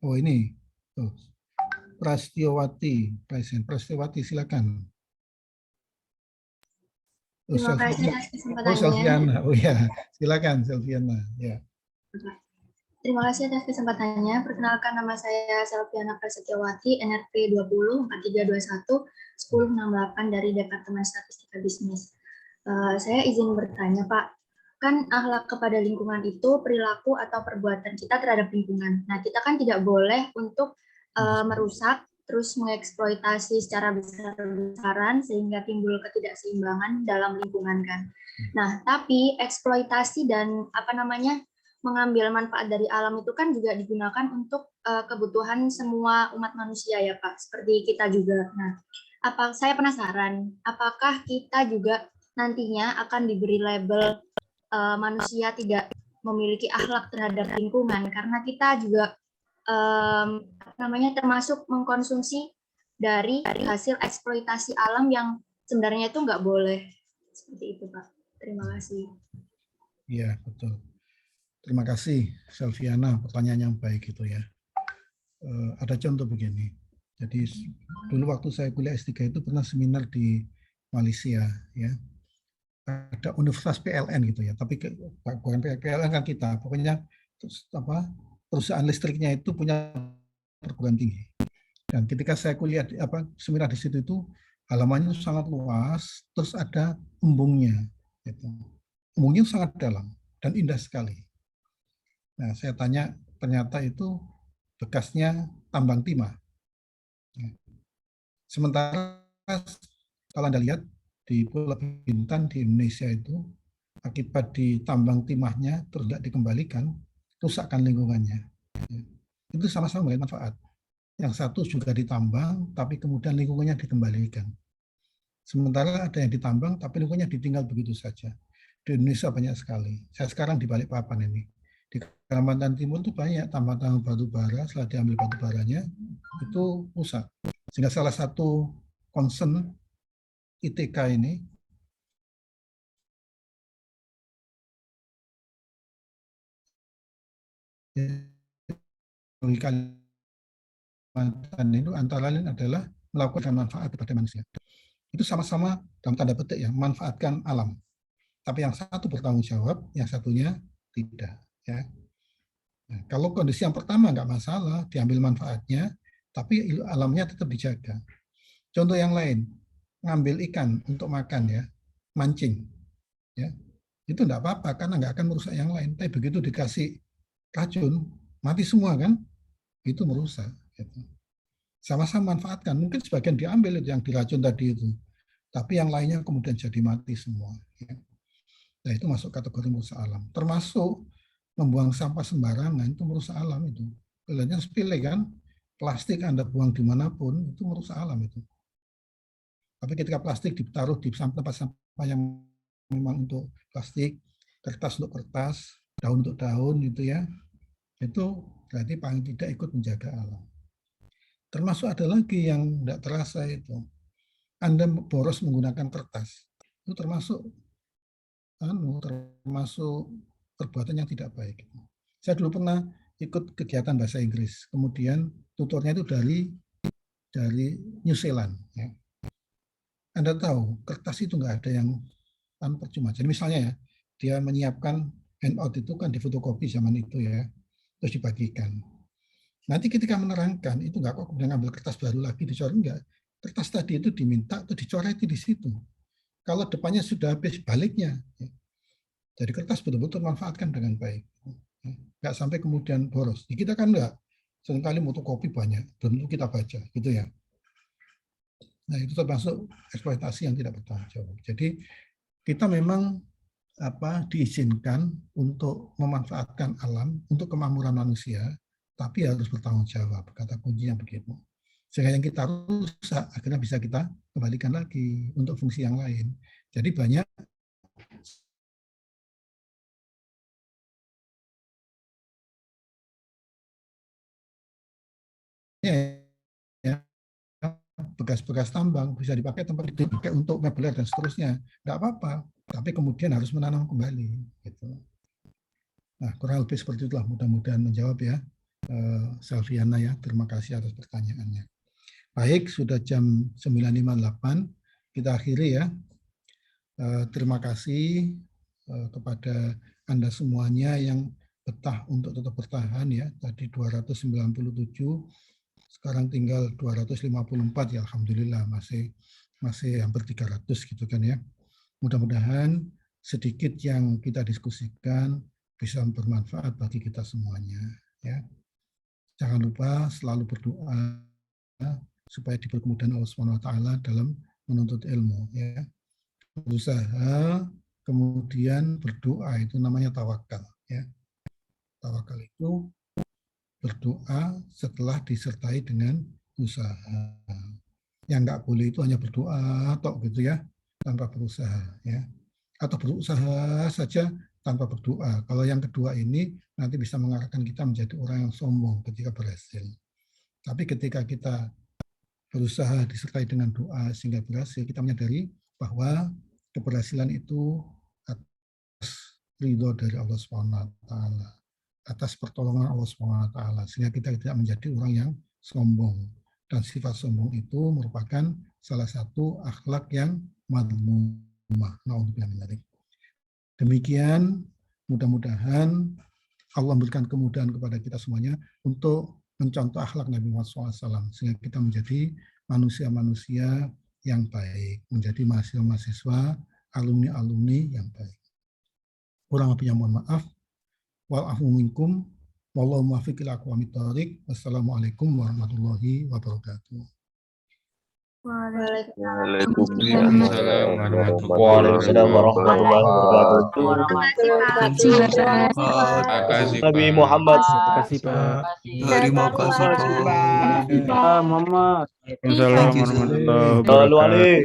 Oh ini, tuh. Prastiowati, Prastiowati silakan. Terima kasih atas kesempatannya. Oh, Selviana. Oh ya, silakan Selviana. Ya. Terima kasih atas kesempatannya. Perkenalkan, nama saya Selviana Prasetyawati, NRP 20 4321 1068 dari Departemen Statistika Bisnis. Saya izin bertanya, Pak. Kan akhlak kepada lingkungan itu perilaku atau perbuatan kita terhadap lingkungan. Nah, kita kan tidak boleh untuk merusak, terus mengeksploitasi secara besar-besaran sehingga timbul ketidakseimbangan dalam lingkungan kan. Nah, tapi eksploitasi dan mengambil manfaat dari alam itu kan juga digunakan untuk kebutuhan semua umat manusia ya Pak, seperti kita juga. Nah, saya penasaran, apakah kita juga nantinya akan diberi label manusia tidak memiliki akhlak terhadap lingkungan karena kita juga termasuk mengkonsumsi dari hasil eksploitasi alam yang sebenarnya itu nggak boleh. Seperti itu Pak. Terima kasih. Iya, betul. Terima kasih Selviana, pertanyaan yang baik itu ya. Ada contoh begini. Jadi dulu waktu saya kuliah S3 itu pernah seminar di Malaysia ya. Ada Universitas PLN gitu ya, tapi bukan PLN kan kita, pokoknya perusahaan listriknya itu punya perguruan tinggi. Dan ketika saya kuliah seminar di situ itu halamannya sangat luas, terus ada embungnya, gitu. Embungnya sangat dalam dan indah sekali. Nah, saya tanya, ternyata itu bekasnya tambang timah. Sementara kalau Anda lihat di Pulau Bintan di Indonesia itu akibat ditambang timahnya terus tidak dikembalikan, rusakkan lingkungannya. Itu sama-sama memberi manfaat. Yang satu juga ditambang, tapi kemudian lingkungannya dikembalikan. Sementara ada yang ditambang, tapi lingkungannya ditinggal begitu saja. Di Indonesia banyak sekali. Saya sekarang di Balikpapan ini. Di Kalimantan Timur itu banyak tambang-tambang batu bara, setelah diambil batu baranya, itu rusak. Sehingga salah satu concern ITK ini bagi Kalimantan itu antara lain adalah melakukan manfaat kepada manusia. Itu sama-sama dalam tanda petik ya, memanfaatkan alam. Tapi yang satu bertanggung jawab, yang satunya tidak. Ya. Nah, kalau kondisi yang pertama nggak masalah, diambil manfaatnya, tapi alamnya tetap dijaga. Contoh yang lain, ngambil ikan untuk makan ya. mancing, ya itu enggak apa-apa karena nggak akan merusak yang lain. Tapi begitu dikasih racun, mati semua kan, itu merusak. Gitu. Sama-sama manfaatkan. Mungkin sebagian diambil itu yang diracun tadi itu, tapi yang lainnya kemudian jadi mati semua. Ya. Nah itu masuk kategori merusak alam. Termasuk membuang sampah sembarangan itu merusak alam itu. Kelihatannya sepele kan, plastik Anda buang dimanapun itu merusak alam itu. Tapi ketika plastik ditaruh di tempat sampah yang memang untuk plastik, kertas untuk kertas, daun untuk daun gitu ya, itu berarti paling tidak ikut menjaga alam. Termasuk ada lagi yang tidak terasa itu, Anda boros menggunakan kertas, itu termasuk perbuatan yang tidak baik. Saya dulu pernah ikut kegiatan bahasa Inggris, kemudian tutornya itu dari New Zealand. Ya. Anda tahu kertas itu nggak ada yang percuma. Jadi misalnya ya, dia menyiapkan handout itu kan difotokopi zaman itu ya, terus dibagikan. Nanti ketika menerangkan itu nggak kok kemudian ambil kertas baru lagi dicoret, enggak. Kertas tadi itu diminta atau dicoreti di situ. Kalau depannya sudah habis baliknya. Ya. Jadi kertas betul-betul manfaatkan dengan baik. Nggak sampai kemudian boros. Di kita kan enggak. Seringkali fotokopi banyak, belum tentu kita baca, gitu ya. Nah itu termasuk eksploitasi yang tidak bertanggung jawab. Jadi kita memang diizinkan untuk memanfaatkan alam untuk kemakmuran manusia, tapi harus bertanggung jawab. Kata kuncinya begitu. Sehingga yang kita rusak akhirnya bisa kita kembalikan lagi untuk fungsi yang lain. Jadi banyak ya, bekas-bekas tambang bisa dipakai tempat itu dipakai untuk mebeler dan seterusnya, nggak apa-apa. Tapi kemudian harus menanam kembali. Gitu. Nah kurang lebih seperti itulah. Mudah-mudahan menjawab ya, Selviana ya. Terima kasih atas pertanyaannya. Baik, sudah jam 9.58, kita akhiri ya. Terima kasih kepada Anda semuanya yang betah untuk tetap bertahan ya. Tadi 297, sekarang tinggal 254 ya, alhamdulillah masih hampir 300 gitu kan ya. Mudah-mudahan sedikit yang kita diskusikan bisa bermanfaat bagi kita semuanya ya. Jangan lupa selalu berdoa supaya diberi kemudahan Allah SWT dalam menuntut ilmu ya. Berusaha kemudian berdoa itu namanya tawakal ya. Tawakal itu berdoa setelah disertai dengan usaha. Yang nggak boleh itu hanya berdoa tok gitu ya, tanpa berusaha ya. Atau berusaha saja tanpa berdoa. Kalau yang kedua ini nanti bisa mengarahkan kita menjadi orang yang sombong ketika berhasil. Tapi ketika kita berusaha disertai dengan doa sehingga berhasil, kita menyadari bahwa keberhasilan itu atas ridho dari Allah SWT, atas pertolongan Allah SWT, sehingga kita tidak menjadi orang yang sombong. Dan sifat sombong itu merupakan salah satu akhlak yang madmumah. Demikian, mudah-mudahan Allah memberikan kemudahan kepada kita semuanya untuk mencontoh akhlak Nabi Muhammad SAW, sehingga kita menjadi manusia-manusia yang baik, menjadi mahasiswa-mahasiswa, alumni-alumni yang baik. Kurang lebihnya mohon maaf. Wa'afu minkum, wallahu muwaffiq ila aqwamit thoriq. Wassalamualaikum warahmatullahi wabarakatuh. Waalaikumsalam warahmatullahi wabarakatuh. Nabi Muhammad. Terima kasih Pak. Terima kasih Pak Muhammad. Waalaikumsalam warahmatullahi Lalu